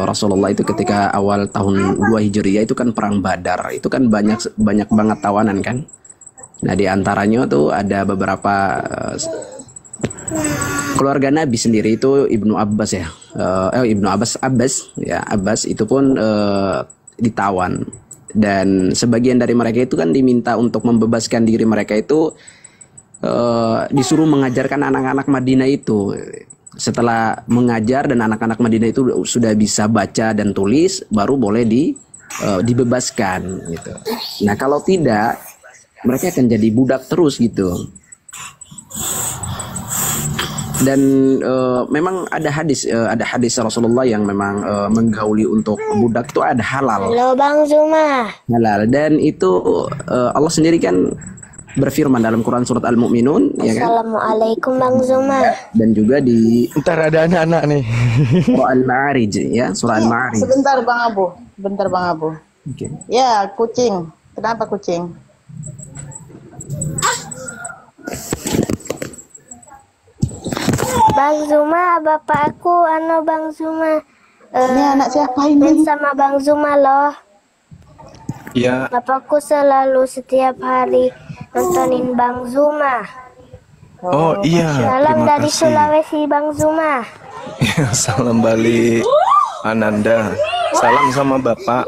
Rasulullah itu ketika awal tahun 2 Hijriah itu kan perang Badar, itu kan banyak banget tawanan kan. Nah, di antaranya tuh ada beberapa keluarga Nabi sendiri itu Ibnu Abbas ya. Abbas itu pun ditawan, dan sebagian dari mereka itu kan diminta untuk membebaskan diri mereka itu, disuruh mengajarkan anak-anak Madinah itu. Setelah mengajar dan anak-anak Madinah itu sudah bisa baca dan tulis, baru boleh dibebaskan gitu. Nah, kalau tidak mereka akan jadi budak terus gitu. Dan memang ada hadis Rasulullah yang memang menggauli untuk budak itu ada halal. Halo Bang Zuma. Halal, dan itu Allah sendiri kan berfirman dalam Quran surat Al-Mu'minun ya kan. Assalamualaikum Bang Zuma. Dan juga di ntar ada anak-anak nih. Surah Al-Ma'arij ya, surah Al-Ma'arij. Sebentar Bang Abu. Okay. Ya, kucing. Kenapa kucing? Bang Zuma, bapak aku Bang Zuma. Ini anak siapa ini? Sama Bang Zuma loh. Iya. Bapakku selalu setiap hari nontonin Bang Zuma. Oh iya. Salam Terima dari kasih. Sulawesi Bang Zuma. Salam balik Ananda. Salam sama Bapak.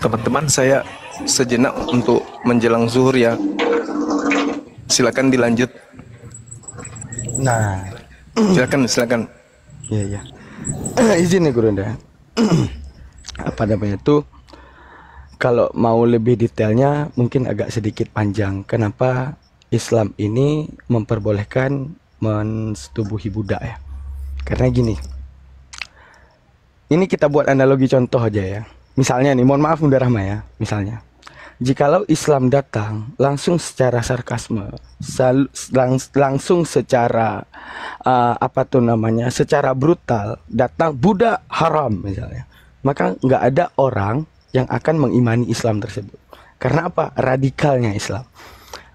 Teman-teman, saya sejenak untuk menjelang zuhur ya. Silakan dilanjut. Nah, silakan. Iya. Izin ya Guru Anda. Apa namanya tuh? Kalau mau lebih detailnya mungkin agak sedikit panjang. Kenapa Islam ini memperbolehkan mensetubuhi budak ya? Karena gini. Ini kita buat analogi contoh aja ya. Misalnya nih, mohon maaf Bunda Rahma ya. Misalnya, jikalau Islam datang langsung secara sarkasme, langsung secara secara brutal datang budak haram misalnya, maka nggak ada orang yang akan mengimani Islam tersebut. Karena apa? Radikalnya Islam.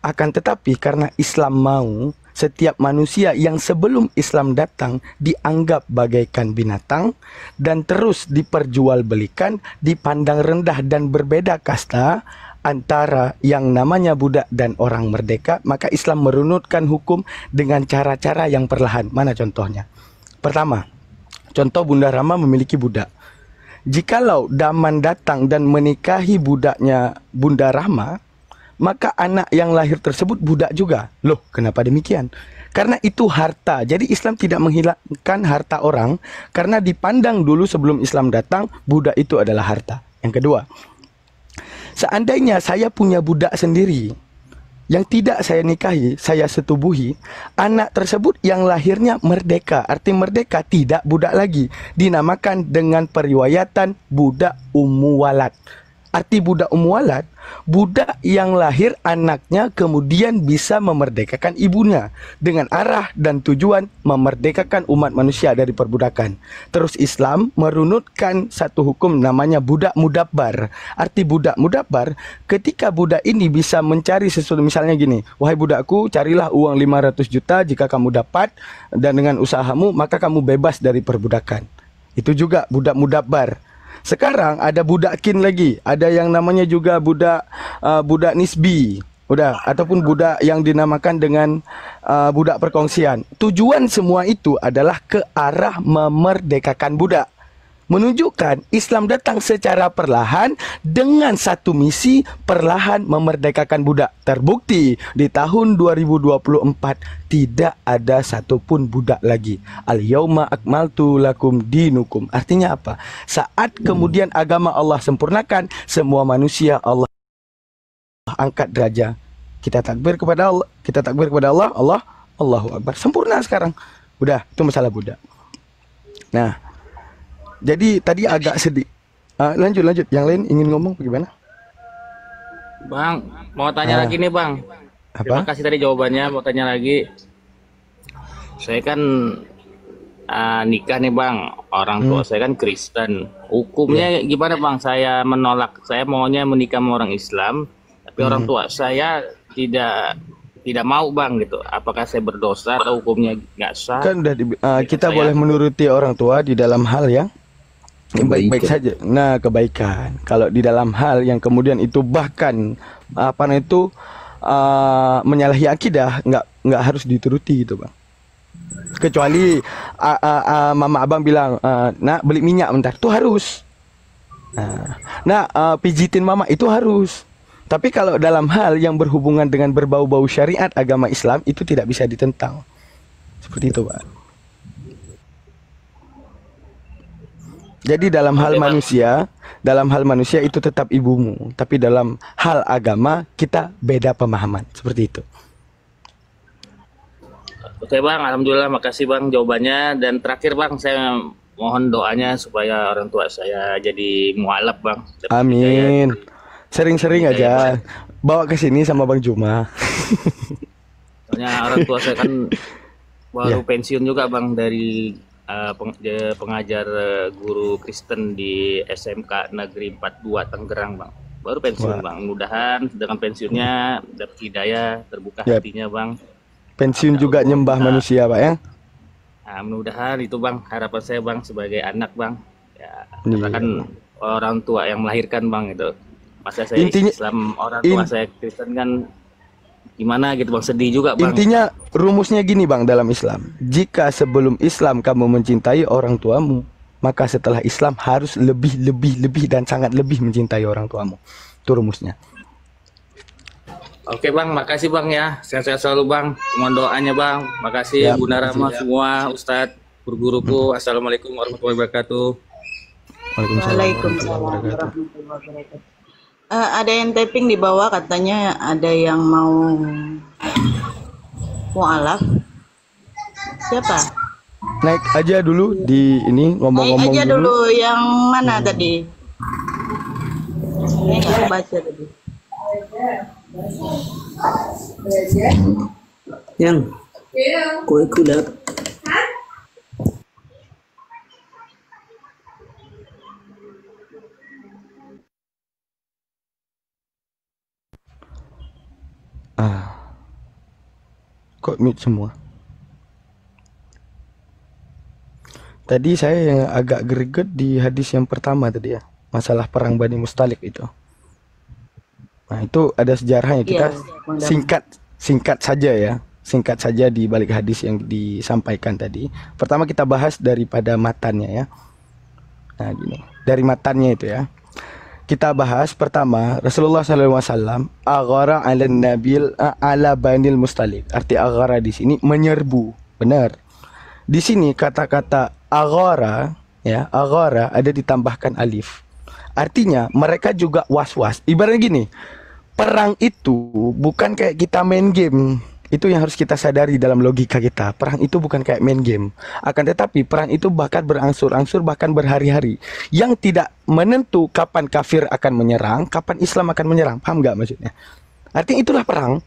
Akan tetapi karena Islam mau setiap manusia yang sebelum Islam datang dianggap bagaikan binatang dan terus diperjualbelikan, dipandang rendah dan berbeda kasta antara yang namanya budak dan orang merdeka, maka Islam merunutkan hukum dengan cara-cara yang perlahan. Mana contohnya? Pertama, contoh Bunda Rama memiliki budak. Jikalau Daman datang dan menikahi budaknya Bunda Rahma, maka anak yang lahir tersebut budak juga. Loh, kenapa demikian? Karena itu harta. Jadi Islam tidak menghilangkan harta orang, karena dipandang dulu sebelum Islam datang, budak itu adalah harta. Yang kedua, seandainya saya punya budak sendiri yang tidak saya nikahi, saya setubuhi, anak tersebut yang lahirnya merdeka. Arti merdeka tidak budak lagi. Dinamakan dengan periwayatan budak ummu walad. Arti budak walad, budak yang lahir anaknya kemudian bisa memerdekakan ibunya dengan arah dan tujuan memerdekakan umat manusia dari perbudakan. Terus Islam merunutkan satu hukum namanya budak mudabbar. Arti budak mudabbar, ketika budak ini bisa mencari sesuatu, misalnya gini, wahai budakku, carilah uang 500 juta, jika kamu dapat dan dengan usahamu maka kamu bebas dari perbudakan. Itu juga budak mudabbar. Sekarang ada budakin lagi, ada yang namanya juga budak budak nisbi, udah, ataupun budak yang dinamakan dengan budak perkongsian. Tujuan semua itu adalah ke arah memerdekakan budak. Menunjukkan Islam datang secara perlahan dengan satu misi perlahan memerdekakan budak. Terbukti di tahun 2024 tidak ada satupun budak lagi. Al-yauma akmaltu lakum dinukum. Artinya apa? Saat kemudian agama Allah sempurnakan, semua manusia Allah angkat derajat. Kita takbir kepada Allah, Allahu Akbar. Sempurna sekarang. Udah, itu masalah budak. Nah, jadi tadi agak sedih. Lanjut. Yang lain ingin ngomong bagaimana? Bang, mau tanya lagi nih Bang. Terima kasih tadi jawabannya. Mau tanya lagi. Saya kan nikah nih Bang. Orang tua saya kan Kristen. Hukumnya gimana Bang? Saya menolak. Saya maunya menikah sama orang Islam. Tapi orang tua saya tidak mau Bang gitu. Apakah saya berdosa atau hukumnya nggak sah? Kan udah kita boleh menuruti orang tua di dalam hal yang baik-baik saja. Nah, kebaikan. Kalau di dalam hal yang kemudian itu bahkan menyalahi akidah, nggak harus dituruti gitu Bang. Kecuali mama abang bilang, nak beli minyak bentar, itu harus. Pijitin mama itu harus. Tapi kalau dalam hal yang berhubungan dengan berbau-bau syariat agama Islam, itu tidak bisa ditentang. Seperti itu Pak. Jadi dalam hal manusia itu tetap ibumu, tapi dalam hal agama kita beda pemahaman, seperti itu. Oke Bang, alhamdulillah, makasih Bang jawabannya. Dan terakhir Bang, saya mohon doanya supaya orang tua saya jadi mualaf Bang. Amin. Sering-sering aja bawa ke sini sama Bang Juma. Soalnya orang tua saya kan baru pensiun juga Bang dari pengajar guru Kristen di SMK Negeri 42 Tangerang Bang. Baru pensiun Bang. Mudah-mudahan dengan pensiunnya dapat hidayah, terbuka hatinya Bang. Pensiun juga nyembah manusia Pak ya. Nah, mudah-mudahan itu Bang harapan saya Bang sebagai anak Bang. Ya, karena kan orang tua yang melahirkan Bang itu. Masa saya Islam, orang tua saya Kristen kan gimana gitu Bang, sedih juga Bang. Intinya rumusnya gini Bang dalam Islam. Jika sebelum Islam kamu mencintai orang tuamu, maka setelah Islam harus lebih dan sangat lebih mencintai orang tuamu. Itu rumusnya. Oke Bang, makasih Bang ya. Sehat-sehat selalu Bang. Mohon doanya Bang. Makasih Bunda Rahma semua, Ustadz, guru-guruku. Assalamualaikum warahmatullahi wabarakatuh. Waalaikumsalam warahmatullahi wabarakatuh. Ada yang tapping di bawah, katanya ada yang mau mualaf. Siapa? Naik aja dulu di ini ngomong-ngomong Naik aja dulu. Yang mana tadi? Saya nggak baca tadi. Yang kue kulap. Kok mute semua? Tadi saya yang agak greget di hadis yang pertama tadi ya, masalah perang Bani Mustalik itu. Nah, itu ada sejarahnya, kita singkat saja di balik hadis yang disampaikan tadi. Pertama kita bahas daripada matannya ya. Nah, gini, dari matannya itu ya. Kita bahas pertama, Rasulullah SAW aghara 'ala nabil ala Banil Mustalik. Arti aghara di sini menyerbu, benar. Di sini kata-kata aghara ya, aghara ada ditambahkan alif. Artinya mereka juga was-was. Ibaratnya gini, perang itu bukan kayak kita main game. Itu yang harus kita sadari dalam logika kita. Perang itu bukan kayak main game. Akan tetapi perang itu bahkan berangsur-angsur, bahkan berhari-hari. Yang tidak menentu kapan kafir akan menyerang, kapan Islam akan menyerang. Paham nggak maksudnya? Artinya itulah perang.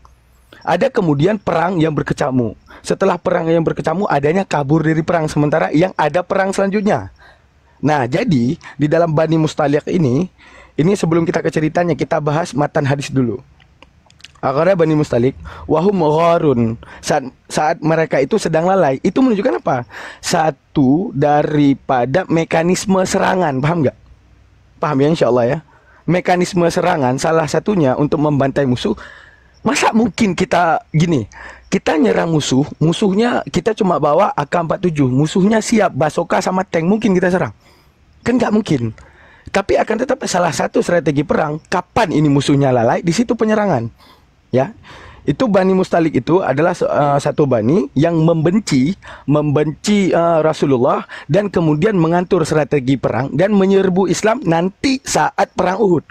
Ada kemudian perang yang berkecamuk. Setelah perang yang berkecamuk, adanya kabur dari perang. Sementara yang ada perang selanjutnya. Nah, jadi di dalam Bani Mustaliq ini sebelum kita ke ceritanya, kita bahas matan hadis dulu. Akhirnya Bani Mustaliq wahum gharun, saat mereka itu sedang lalai. Itu menunjukkan apa? Satu daripada mekanisme serangan. Paham nggak? Paham ya, insya Allah ya. Mekanisme serangan salah satunya untuk membantai musuh. Masa mungkin kita gini, kita nyerang musuhnya kita cuma bawa AK-47, musuhnya siap basoka sama tank, mungkin kita serang? Kan nggak mungkin. Tapi akan tetap salah satu strategi perang, kapan ini musuhnya lalai, di situ penyerangan. Ya, itu Bani Mustaliq itu adalah satu bani yang membenci Rasulullah dan kemudian mengatur strategi perang dan menyerbu Islam nanti saat perang Uhud.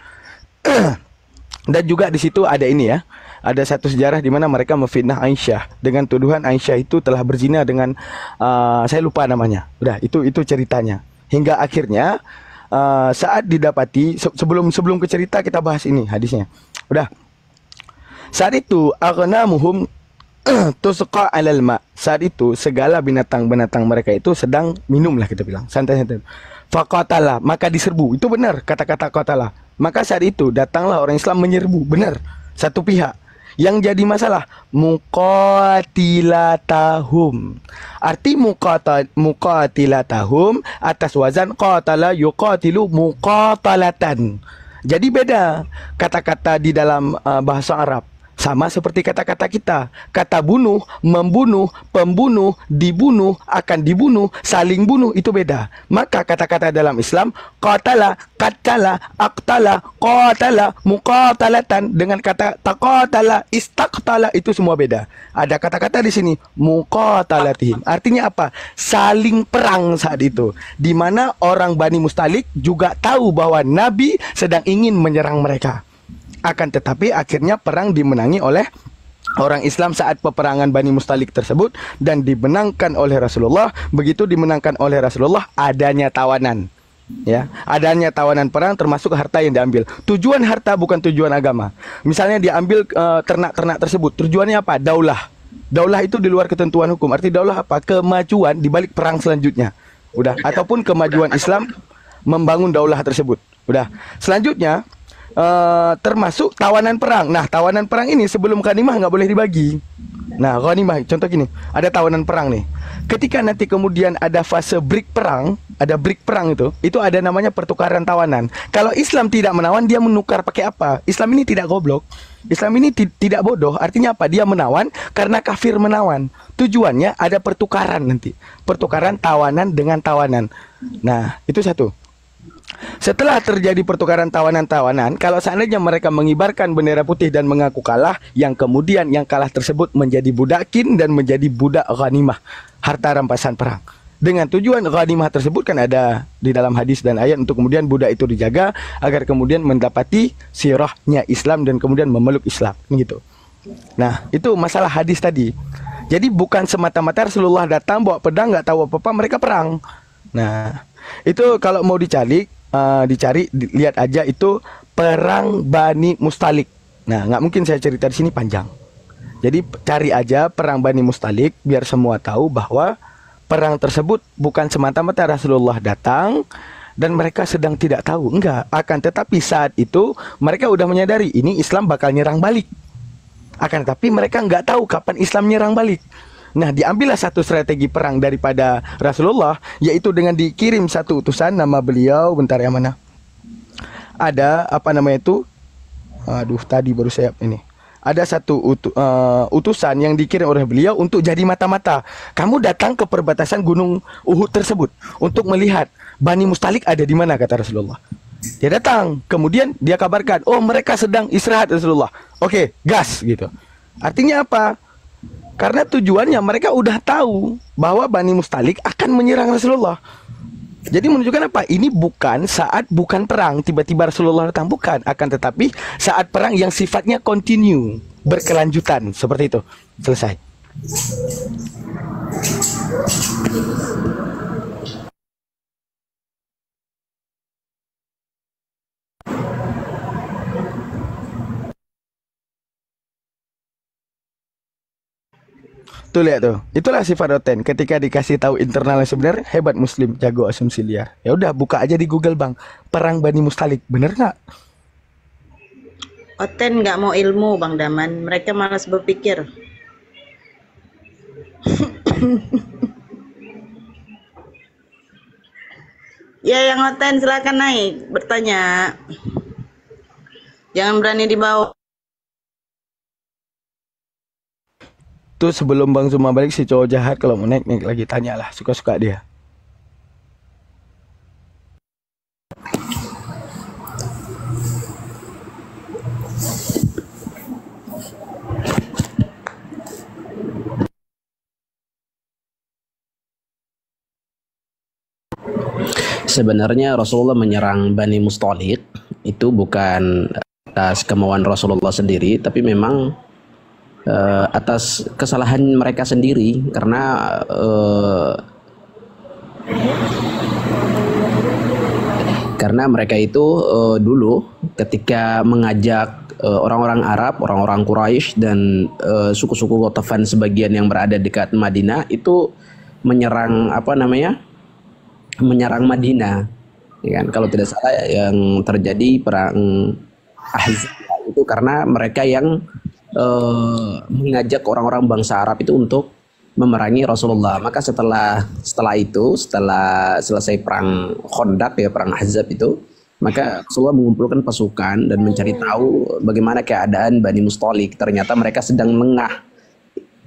Dan juga di situ ada ini ya, ada satu sejarah di mana mereka memfitnah Aisyah dengan tuduhan Aisyah itu telah berzina dengan saya lupa namanya. Udah, itu ceritanya. Hingga akhirnya saat didapati, sebelum ke cerita kita bahas ini hadisnya. Udah. Saat itu aghnamuhum tusqa 'alal ma. Saat itu segala binatang-binatang mereka itu sedang minum lah, kita bilang. Santai-santai. Faqatala, maka diserbu. Itu benar kata-kata qatala. Maka saat itu datanglah orang Islam menyerbu. Benar. Satu pihak. Yang jadi masalah muqatilatahum. Arti muqatilatahum atas wazan qatala yuqatilu muqatalatan. Jadi beda kata-kata di dalam bahasa Arab. Sama seperti kata-kata kita. Kata bunuh, membunuh, pembunuh, dibunuh, akan dibunuh, saling bunuh, itu beda. Maka kata-kata dalam Islam, qatala, qatala, aqtala, qatala, muqatalatan, dengan kata taqatala, istaqtala, itu semua beda. Ada kata-kata di sini muqatalatihim. Artinya apa? Saling perang saat itu. Di mana orang Bani Mustaliq juga tahu bahwa Nabi sedang ingin menyerang mereka. Akan tetapi akhirnya perang dimenangi oleh orang Islam saat peperangan Bani Mustaliq tersebut dan dimenangkan oleh Rasulullah. Begitu dimenangkan oleh Rasulullah, adanya tawanan. Ya, adanya tawanan perang termasuk harta yang diambil. Tujuan harta bukan tujuan agama. Misalnya diambil ternak-ternak tersebut, tujuannya apa? Daulah. Daulah itu di luar ketentuan hukum. Arti daulah apa? Kemajuan di balik perang selanjutnya. Udah, ataupun kemajuan Islam membangun daulah tersebut. Udah. Selanjutnya termasuk tawanan perang. Nah, tawanan perang ini sebelum ghanimah nggak boleh dibagi. Nah, ghanimah, contoh gini, ada tawanan perang nih. Ketika nanti kemudian ada fase break perang, ada break perang itu ada namanya pertukaran tawanan. Kalau Islam tidak menawan, dia menukar pakai apa? Islam ini tidak goblok. Islam ini tidak bodoh. Artinya apa? Dia menawan karena kafir menawan. Tujuannya ada pertukaran nanti. Pertukaran tawanan dengan tawanan. Nah, itu satu. Setelah terjadi pertukaran tawanan-tawanan, kalau seandainya mereka mengibarkan bendera putih dan mengaku kalah, yang kemudian yang kalah tersebut menjadi budakin dan menjadi budak ghanimah, harta rampasan perang. Dengan tujuan ghanimah tersebut kan ada di dalam hadis dan ayat untuk kemudian budak itu dijaga agar kemudian mendapati sirahnya Islam dan kemudian memeluk Islam, gitu. Nah, itu masalah hadis tadi. Jadi bukan semata-mata Rasulullah datang bawa pedang nggak tahu apa-apa, mereka perang. Nah, itu kalau mau dicari, lihat aja itu perang Bani Mustaliq. Nah, nggak mungkin saya cerita di sini panjang. Jadi cari aja perang Bani Mustaliq biar semua tahu bahwa perang tersebut bukan semata-mata Rasulullah datang dan mereka sedang tidak tahu. Enggak, akan tetapi saat itu mereka udah menyadari ini Islam bakal nyerang balik. Akan tetapi mereka nggak tahu kapan Islam nyerang balik. Nah, diambillah satu strategi perang daripada Rasulullah, yaitu dengan dikirim satu utusan, nama beliau, bentar yang mana? Ada, apa namanya itu? Aduh, tadi baru saya ini. Ada satu utusan yang dikirim oleh beliau untuk jadi mata-mata. Kamu datang ke perbatasan Gunung Uhud tersebut untuk melihat Bani Mustaliq ada di mana, kata Rasulullah. Dia datang, kemudian dia kabarkan, oh mereka sedang istirahat Rasulullah. Oke, gas gitu. Artinya apa? Karena tujuannya mereka udah tahu bahwa Bani Mustaliq akan menyerang Rasulullah. Jadi menunjukkan apa? Ini bukan perang tiba-tiba Rasulullah datang, bukan. Akan tetapi saat perang yang sifatnya continue. berkelanjutan seperti itu. Selesai. Tuh lihat tuh, itulah sifat Oten. Ketika dikasih tahu internalnya sebenarnya hebat Muslim, jago asumsi liar. Ya udah buka aja di Google bang, perang Bani Mustalik, bener nggak? Oten nggak mau ilmu Bang Daman, mereka malas berpikir. Ya yang Oten silakan naik bertanya. Jangan berani dibawa. Tuh sebelum Bang Zuma balik, si cowok jahat kalau mau naik lagi, tanyalah, suka-suka dia. Sebenarnya Rasulullah menyerang Bani Mustalik itu bukan atas kemauan Rasulullah sendiri, tapi memang atas kesalahan mereka sendiri, karena mereka itu dulu ketika mengajak orang-orang Arab, orang-orang Quraisy dan suku-suku Ghatafan sebagian yang berada dekat Madinah itu menyerang menyerang Madinah, ya kan? Kalau tidak salah yang terjadi perang Ahzab itu karena mereka yang mengajak orang-orang bangsa Arab itu untuk memerangi Rasulullah. Maka setelah selesai perang Khandaq, ya perang Ahzab itu, maka Rasulullah mengumpulkan pasukan dan mencari tahu bagaimana keadaan Bani Mustalik. Ternyata mereka sedang lengah.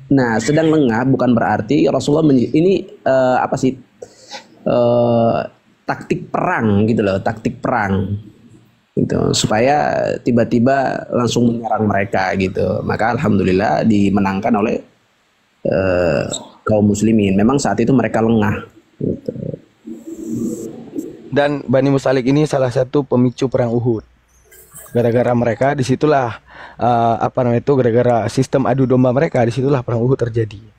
Nah, sedang lengah bukan berarti Rasulullah taktik perang gitu loh, taktik perang gitu, supaya tiba-tiba langsung menyerang mereka gitu. Maka alhamdulillah dimenangkan oleh kaum muslimin. Memang saat itu mereka lengah gitu. Dan Bani Mustalik ini salah satu pemicu perang Uhud. Gara-gara mereka disitulah gara-gara sistem adu domba mereka, disitulah perang Uhud terjadi.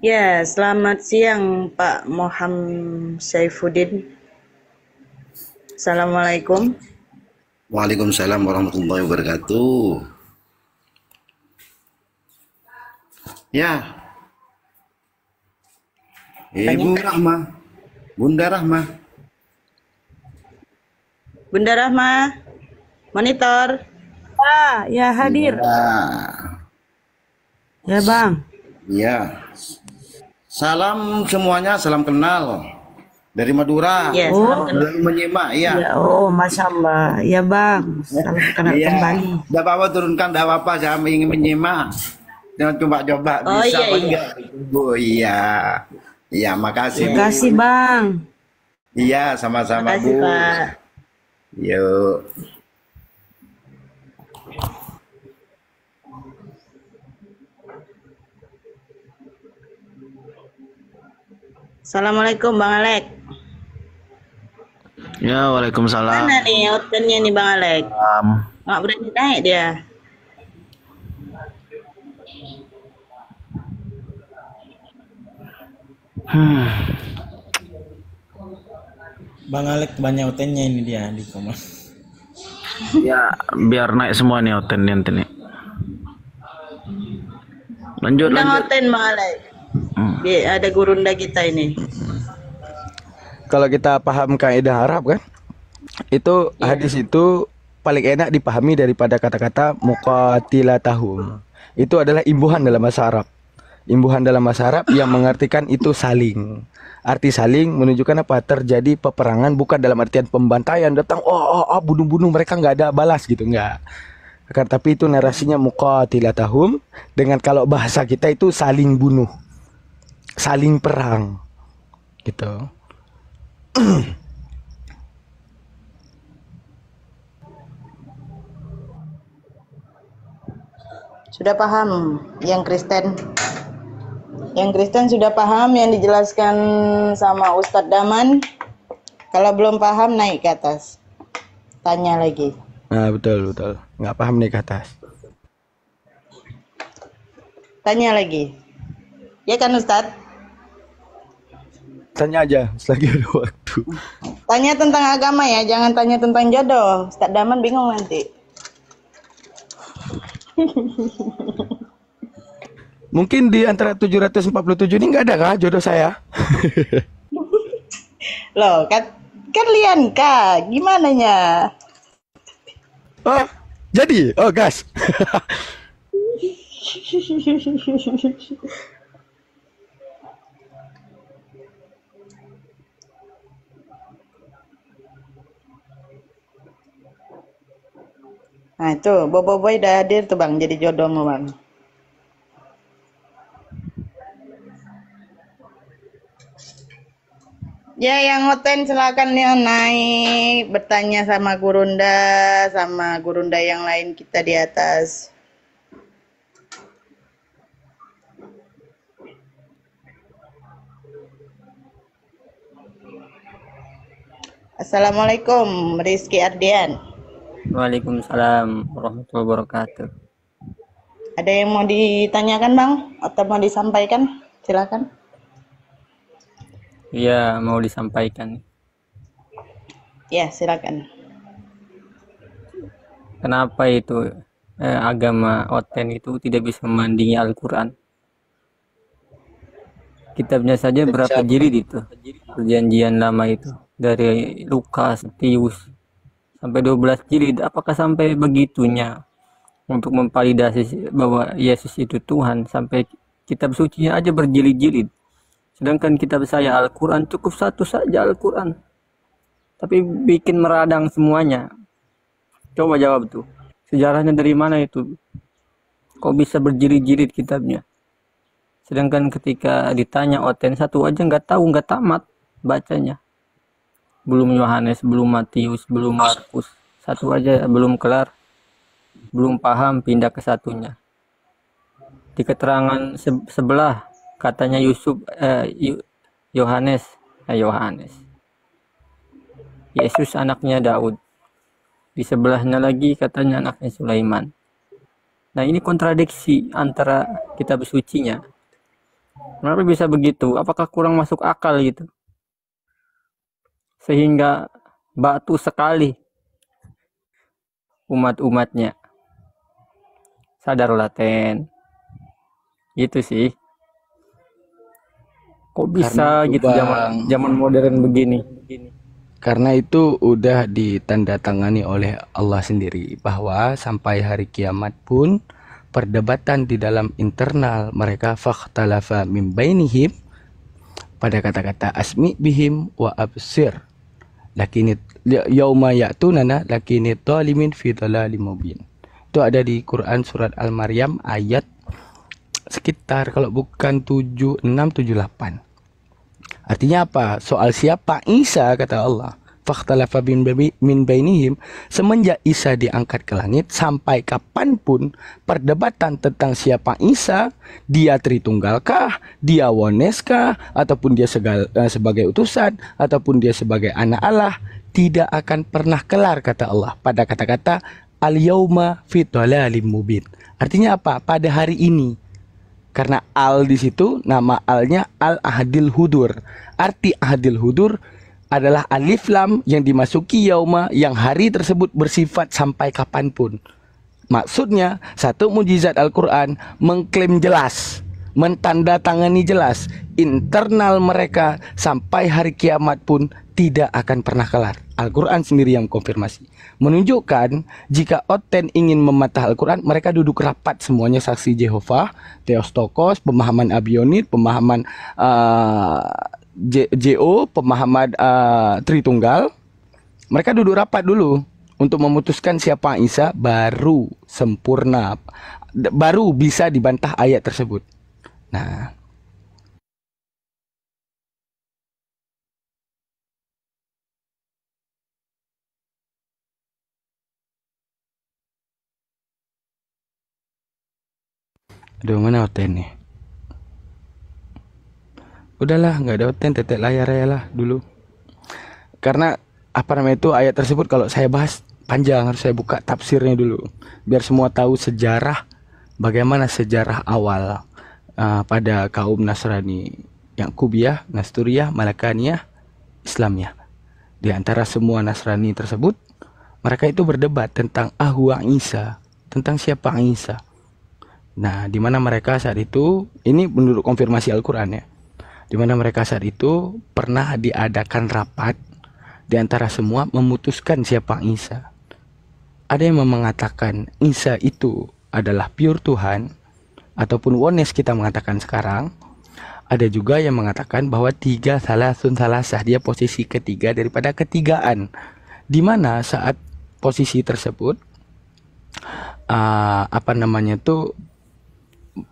Ya, selamat siang Pak Muhammad Saifuddin. Assalamualaikum. Waalaikumsalam warahmatullahi wabarakatuh. Ya. Ibu Rahma. Bunda Rahma. Bunda Rahma. Monitor. Ya hadir. Ya Bang. Ya. Salam semuanya, salam kenal dari Madura. Ya, dari menyimak ya. Oh, masya Allah, ya Bang. Salam kenal kembali. Tidak apa-apa, turunkan, tidak apa-apa. Saya ingin menyimak. Jangan coba-coba bisa apa enggak? Oh iya, iya makasih. Terima kasih Bang. Iya, sama-sama Bu. Pak. Yuk. Assalamualaikum Bang Alek. Ya, waalaikumsalam. Mana nih outfitnya nih Bang Alek? Nggak berani naik dia. Bang Alek banyak hotelnya ini dia di kamar. Ya, biar naik semua nih hotel nih. Lanjut. Hotel Bang Alek. Ada gurunda kita ini. Kalau kita paham kaidah Arab kan, itu hadis itu paling enak dipahami daripada kata-kata muqatilatahum. Itu adalah imbuhan dalam bahasa Arab. Imbuhan dalam bahasa Arab yang mengartikan itu saling. Arti saling menunjukkan apa? Terjadi peperangan, bukan dalam artian pembantaian, datang bunuh-bunuh mereka nggak ada balas gitu, nggak. Tapi itu narasinya muqatilatahum, dengan kalau bahasa kita itu saling bunuh, saling perang gitu. Sudah paham yang Kristen? Yang Kristen sudah paham yang dijelaskan sama Ustadz Daman? Kalau belum paham naik ke atas. Tanya lagi. Nah, betul. Nggak paham nih ke atas. Tanya lagi. Ya kan Ustadz? Tanya aja, selagi ada waktu. Tanya tentang agama ya, jangan tanya tentang jodoh. Ustadz Daman bingung nanti. Mungkin di antara 747 ini nggak ada kah jodoh saya? Loh, kan Lian Kak, gimana nya? Oh, jadi? Oh, gas. Nah itu, Bobo Boy udah hadir tuh Bang, jadi jodohmu Bang. Ya yang ngoten silakan ya naik, bertanya sama gurunda yang lain kita di atas. Assalamualaikum, Rizky Ardian. Waalaikumsalam warahmatullahi wabarakatuh. Ada yang mau ditanyakan Bang? Atau mau disampaikan? Silakan. Iya, mau disampaikan. Ya, silakan. Kenapa itu agama Oten itu tidak bisa memandingi Al-Quran? Kitabnya saja berapa jilid itu? Perjanjian lama itu. Dari Lukas, Matius, sampai 12 jilid. Apakah sampai begitunya untuk memvalidasi bahwa Yesus itu Tuhan? Sampai kitab sucinya aja berjilid-jilid. Sedangkan kitab saya Al-Quran cukup satu saja Al-Quran. Tapi bikin meradang semuanya. Coba jawab tuh. Sejarahnya dari mana itu? Kok bisa berjilid-jilid kitabnya? Sedangkan ketika ditanya Oten satu aja nggak tahu, nggak tamat bacanya. Belum Yohanes, belum Matius, belum Markus. Satu aja belum kelar. Belum paham, pindah ke satunya. Di keterangan sebelah katanya Yohanes. Yesus anaknya Daud. Di sebelahnya lagi katanya anaknya Sulaiman. Nah ini kontradiksi antara kitab sucinya. Kenapa bisa begitu? Apakah kurang masuk akal gitu? Sehingga batu sekali umat-umatnya. Sadarlah Ten. Gitu sih. Kok bisa gitu zaman modern begini? Karena itu udah ditandatangani oleh Allah sendiri bahwa sampai hari kiamat pun perdebatan di dalam internal mereka fakhtalafa min bainihim pada kata-kata asmi bihim wa absir. Lakinit yauma ya'tunana lakinit zalimin fi dhalalim mubin. Itu ada di Quran surat Al-Maryam ayat sekitar kalau bukan 76 78. Artinya apa? Soal siapa Isa kata Allah. Fakhtalafa min bainihim, semenjak Isa diangkat ke langit sampai kapanpun perdebatan tentang siapa Isa, dia Tritunggalkah, dia Oneskah, ataupun dia sebagai utusan, ataupun dia sebagai anak Allah, tidak akan pernah kelar kata Allah pada kata-kata al-yauma fi dhalalim mubin. Artinya apa? Pada hari ini. Karena al di situ nama alnya al-ahdil hudur. Arti ahdil hudur adalah alif lam yang dimasuki yauma yang hari tersebut bersifat sampai kapanpun. Maksudnya satu mujizat Al-Quran mengklaim jelas, mentandatangani jelas internal mereka sampai hari kiamat pun tidak akan pernah kelar. Al-Quran sendiri yang konfirmasi. Menunjukkan jika Oten ingin mematah Al-Quran, mereka duduk rapat semuanya, saksi Jehovah, Theostokos, pemahaman Abionit, pemahaman JO, pemahaman Tritunggal. Mereka duduk rapat dulu untuk memutuskan siapa Isa, baru sempurna, baru bisa dibantah ayat tersebut. Nah, aduh mana Oten nih? Udahlah, nggak ada Oten, tetek layar ya lah dulu. Karena apa namanya itu ayat tersebut kalau saya bahas panjang, harus saya buka tafsirnya dulu biar semua tahu sejarah, bagaimana sejarah awal pada kaum Nasrani, Yakubiyah, Nasturiyah, Malakaniyah, Islamiyah. Di antara semua Nasrani tersebut, mereka itu berdebat tentang Ahwa Isa, tentang siapa Isa. Nah, di mana mereka saat itu, ini menurut konfirmasi Al-Quran ya, di mana mereka saat itu pernah diadakan rapat di antara semua memutuskan siapa Isa. Ada yang mengatakan Isa itu adalah pure Tuhan, ataupun oneness kita mengatakan sekarang. Ada juga yang mengatakan bahwa tiga salasun salasah, dia posisi ketiga daripada ketigaan, di mana saat posisi tersebut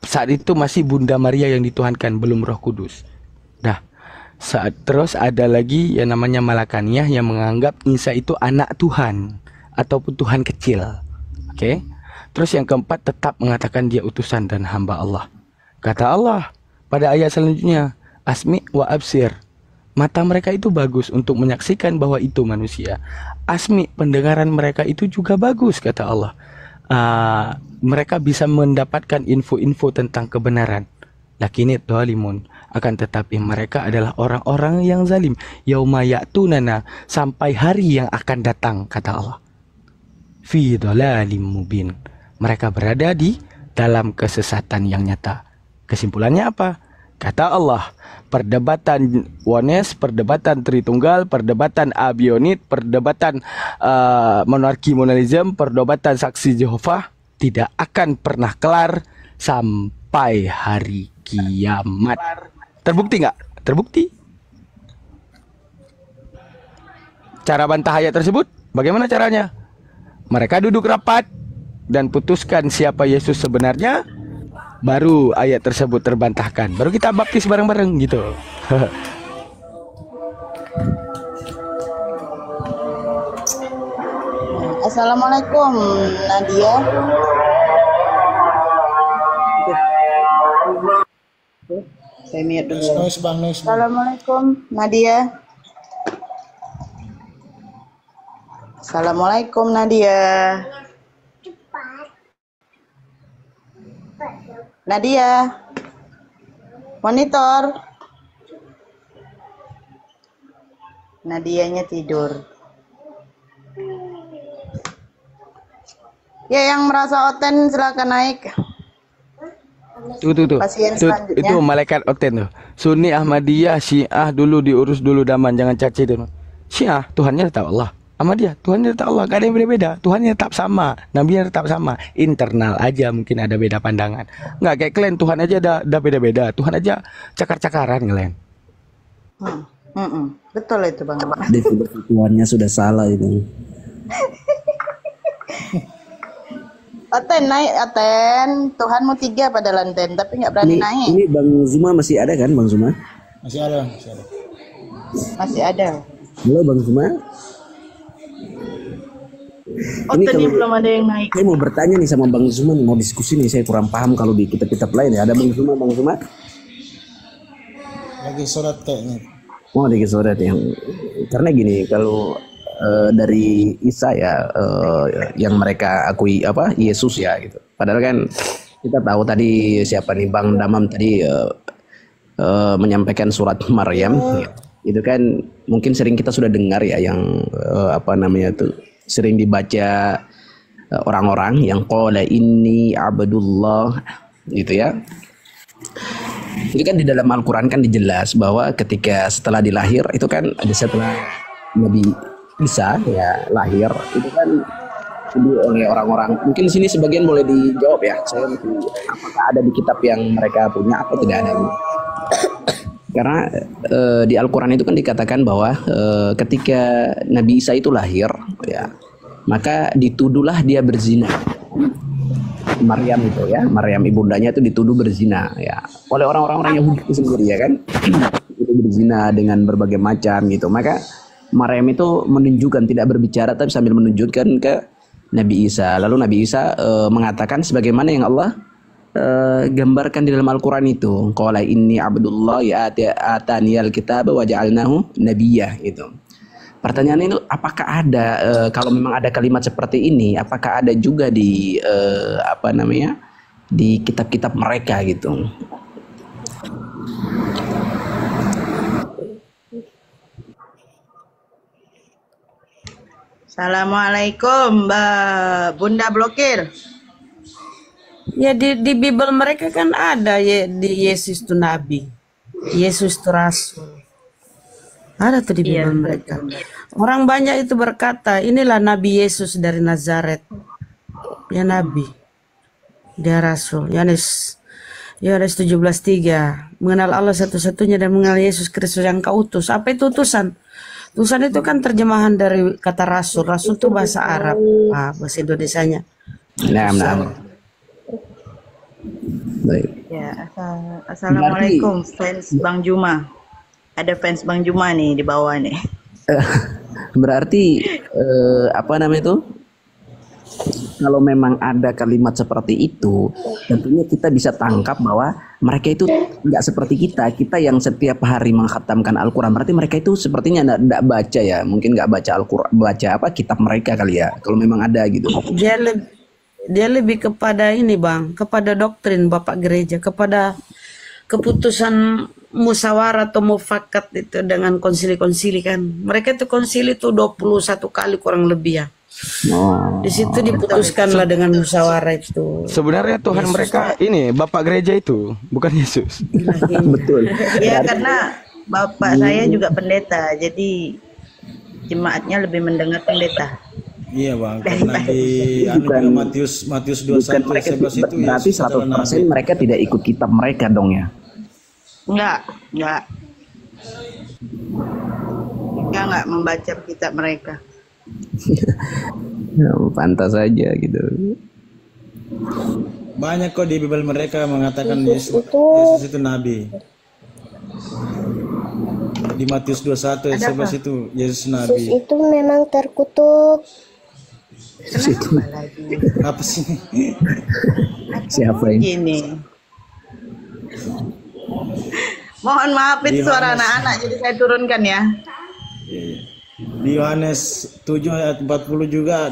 saat itu masih Bunda Maria yang dituhankan, belum Roh Kudus. Nah, terus ada lagi yang namanya Malakaniyah yang menganggap Isa itu anak Tuhan ataupun Tuhan kecil. Oke. Terus yang keempat tetap mengatakan dia utusan dan hamba Allah. Kata Allah pada ayat selanjutnya, asmi wa absir. Mata mereka itu bagus untuk menyaksikan bahwa itu manusia. Asmi, pendengaran mereka itu juga bagus, kata Allah. Mereka bisa mendapatkan info-info tentang kebenaran. Lakinit dhalimun, akan tetapi mereka adalah orang-orang yang zalim. Yauma ya'tunana, sampai hari yang akan datang, kata Allah. Fi dhalalim mubin. Mereka berada di dalam kesesatan yang nyata. Kesimpulannya apa? Kata Allah, perdebatan oneness, perdebatan Tritunggal, perdebatan abionit, perdebatan monarki monalism, perdebatan saksi Jehovah tidak akan pernah kelar sampai hari kiamat. Terbukti nggak? Terbukti. Cara bantah ayat tersebut, bagaimana caranya? Mereka duduk rapat dan putuskan siapa Yesus sebenarnya. Baru ayat tersebut terbantahkan. Baru kita baptis bareng-bareng gitu. Assalamualaikum Nadia. Saya mute dulu. Assalamualaikum Nadia. Assalamualaikum Nadia. Nadia, monitor. Nadianya tidur. Ya, yang merasa oten silakan naik. Tuh. Pasien Tuh, itu malaikat oten tuh. Sunni, Ahmadiyah, Syiah dulu diurus dulu daman, jangan caci itu. Syiah Tuhannya tetap Allah. Ahmadiyah Tuhannya tetap Allah, gak ada yang beda-beda. Tuhannya tetap sama, Nabinya tetap sama. Internal aja mungkin ada beda pandangan. Nggak kayak kalian, Tuhan aja ada beda-beda. Tuhan aja cakar-cakaran kalian. Betul itu Bang. Definisi Tuhannya sudah salah itu. Oten naik, Oten. Tuhanmu 3 pada lantai, tapi nggak berani naik. Ini Bang Zuma masih ada kan, Bang Zuma? Masih ada. Masih ada. Halo Bang Zuma. Oten ini belum ada yang naik. Saya mau bertanya nih sama Bang Zuma, mau diskusi nih, saya kurang paham kalau di kitab-kitab lain ya. Ada Bang Zuma? Lagi sholat kayaknya. Oh, lagi sholat ya. Karena gini, kalau dari Isa ya, yang mereka akui apa Yesus ya gitu. Padahal kan kita tahu tadi siapa nih Bang Damam tadi menyampaikan surat Maryam. Itu kan mungkin sering kita sudah dengar ya, yang apa namanya tuh sering dibaca orang-orang yang qala inni abdullah gitu ya. Ini kan di dalam Al-Quran kan dijelas bahwa ketika setelah dilahir itu kan ada setelah Nabi Isa ya lahir itu kan oleh orang-orang, mungkin di sini sebagian boleh dijawab ya, saya mungkin apakah ada di kitab yang mereka punya atau tidak ada. Karena di Al-Quran itu kan dikatakan bahwa ketika Nabi Isa itu lahir ya, maka dituduhlah dia berzina. Maryam itu ya, Maryam ibundanya itu dituduh berzina ya oleh orang-orang Yahudi itu sendiri ya kan. Itu berzina dengan berbagai macam gitu. Maka Maryam itu menunjukkan, tidak berbicara tapi sambil menunjukkan ke Nabi Isa. Lalu Nabi Isa mengatakan sebagaimana yang Allah gambarkan di dalam Al-Quran itu, qala inni abdullah ya ataniyal kitab wa ja'alnahu nabiyyah itu. pertanyaan itu apakah ada kalau memang ada kalimat seperti ini, apakah ada juga di apa namanya di kitab-kitab mereka gitu? Assalamualaikum, Mbak Bunda Blokir. Ya di Bible mereka kan ada ya, di Yesus itu nabi, Yesus itu rasul. Ada tuh di Bible mereka. Orang banyak itu berkata, inilah Nabi Yesus dari Nazaret. Ya nabi, dia rasul. Yohanes 17:3, mengenal Allah satu-satunya dan mengenal Yesus Kristus yang kau utus. Apa itu utusan? Utusan itu kan terjemahan dari kata rasul. Rasul itu bahasa Arab, bahasa Indonesianya. Nah. Baik. Ya, assalamualaikum fans Bang Juma. Ada fans Bang Juma nih di bawah nih. Berarti apa namanya itu? Kalau memang ada kalimat seperti itu, tentunya kita bisa tangkap bahwa mereka itu nggak seperti kita yang setiap hari mengkhatamkan Al-Quran. Berarti mereka itu sepertinya nggak baca ya, mungkin nggak baca Al-Quran, baca apa kitab mereka kali ya. Kalau memang ada gitu. Dia lebih kepada ini Bang, kepada doktrin Bapak Gereja, kepada keputusan musyawarah atau mufakat itu dengan konsili-konsili kan. Mereka itu konsili itu 21 kali kurang lebih ya. Di situ diputuskanlah dengan musyawarah itu. Sebenarnya Tuhan Yesus mereka ini Bapak gereja itu, bukan Yesus. Betul. Ya karena bapak saya juga pendeta, jadi jemaatnya lebih mendengar pendeta. Iya Bang, karena di Matius 21 11 itu berarti 100% mereka tidak ikut kitab mereka dong ya? Enggak. Mereka enggak membaca kitab mereka. Ya, pantas saja gitu. Banyak kok di Bible mereka mengatakan Yesus itu nabi. Di Matius 21 ayat 11 itu Yesus nabi. Yesus itu memang terkutuk. Apa sih? Siapa ini? Gini. Mohon maaf itu suara anak-anak, jadi saya turunkan ya. Di Yohanes 7 ayat 40 juga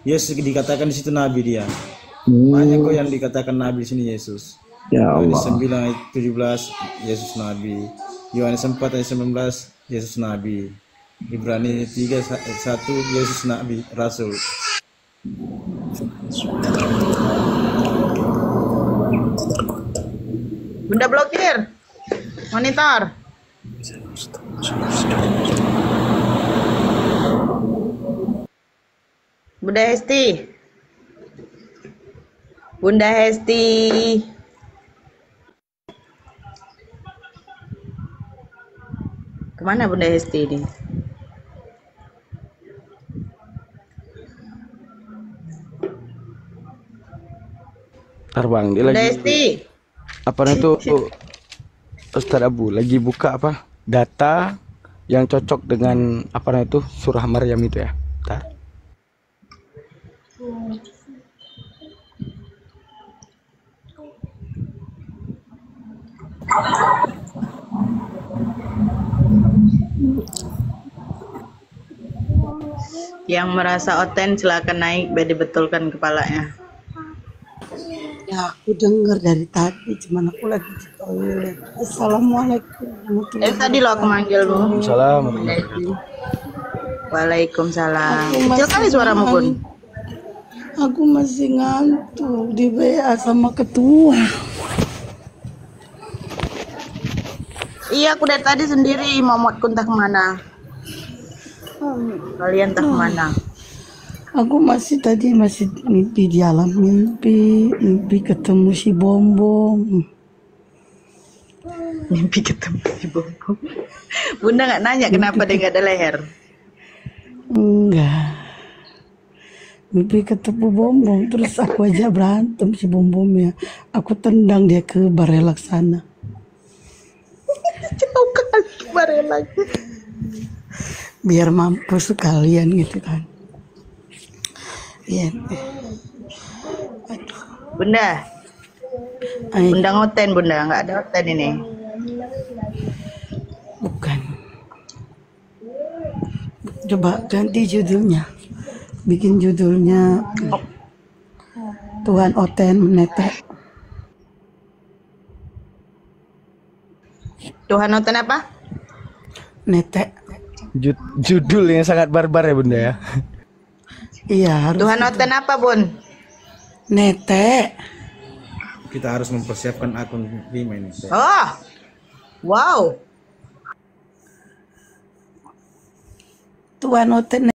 Yesus dikatakan di situ nabi dia. Banyak kok yang dikatakan nabi di sini Yesus. Ya Allah. Yohanes 9 ayat 17 Yesus nabi. Yohanes 4 ayat 19 Yesus nabi. Ibrani 3 ayat 1 Yesus nabi rasul. Bunda Blokir. Monitor. Bunda Hesti. Bunda Hesti. Kemana Bunda Hesti ini? Ntar Bang, dia Bunda lagi Hesti. apa itu Ustaz Abu lagi buka apa data yang cocok dengan apa itu surah Maryam itu ya. Ntar. Yang merasa oten silakan naik biar dibetulkan kepalanya. Ya aku dengar dari tadi, cuman aku lagi di toilet. Assalamualaikum. Tadi lo aku manggil Bu. Assalamualaikum. Waalaikumsalam. Kecil kali suaramu Bun. Aku masih ngantuk di WA sama ketua. Iya aku dari tadi sendiri mau entah kemana. Kalian entah kemana. Aku masih mimpi di alam mimpi ketemu si Bombom. Mimpi ketemu si Bombom. Bunda nggak nanya kenapa dia nggak ada leher? Enggak. Mimpi ketemu Bombom, terus aku aja berantem si Bombomnya. Aku tendang dia ke barelak sana. Jauh kali ke barelak. Biar mampus sekalian gitu kan. Iya. Bunda. Bunda ngoten Bunda, nggak ada oten ini. Coba ganti judulnya. Bikin judulnya Tuhan Oten Netek. Tuhan Oten apa? Netek. Judul yang sangat barbar ya Bunda ya. Iya, harus. Tuhan Oten apa, Bun? Netek. Kita harus mempersiapkan akun Bima ini. Oh. Wow. Tuhan Oten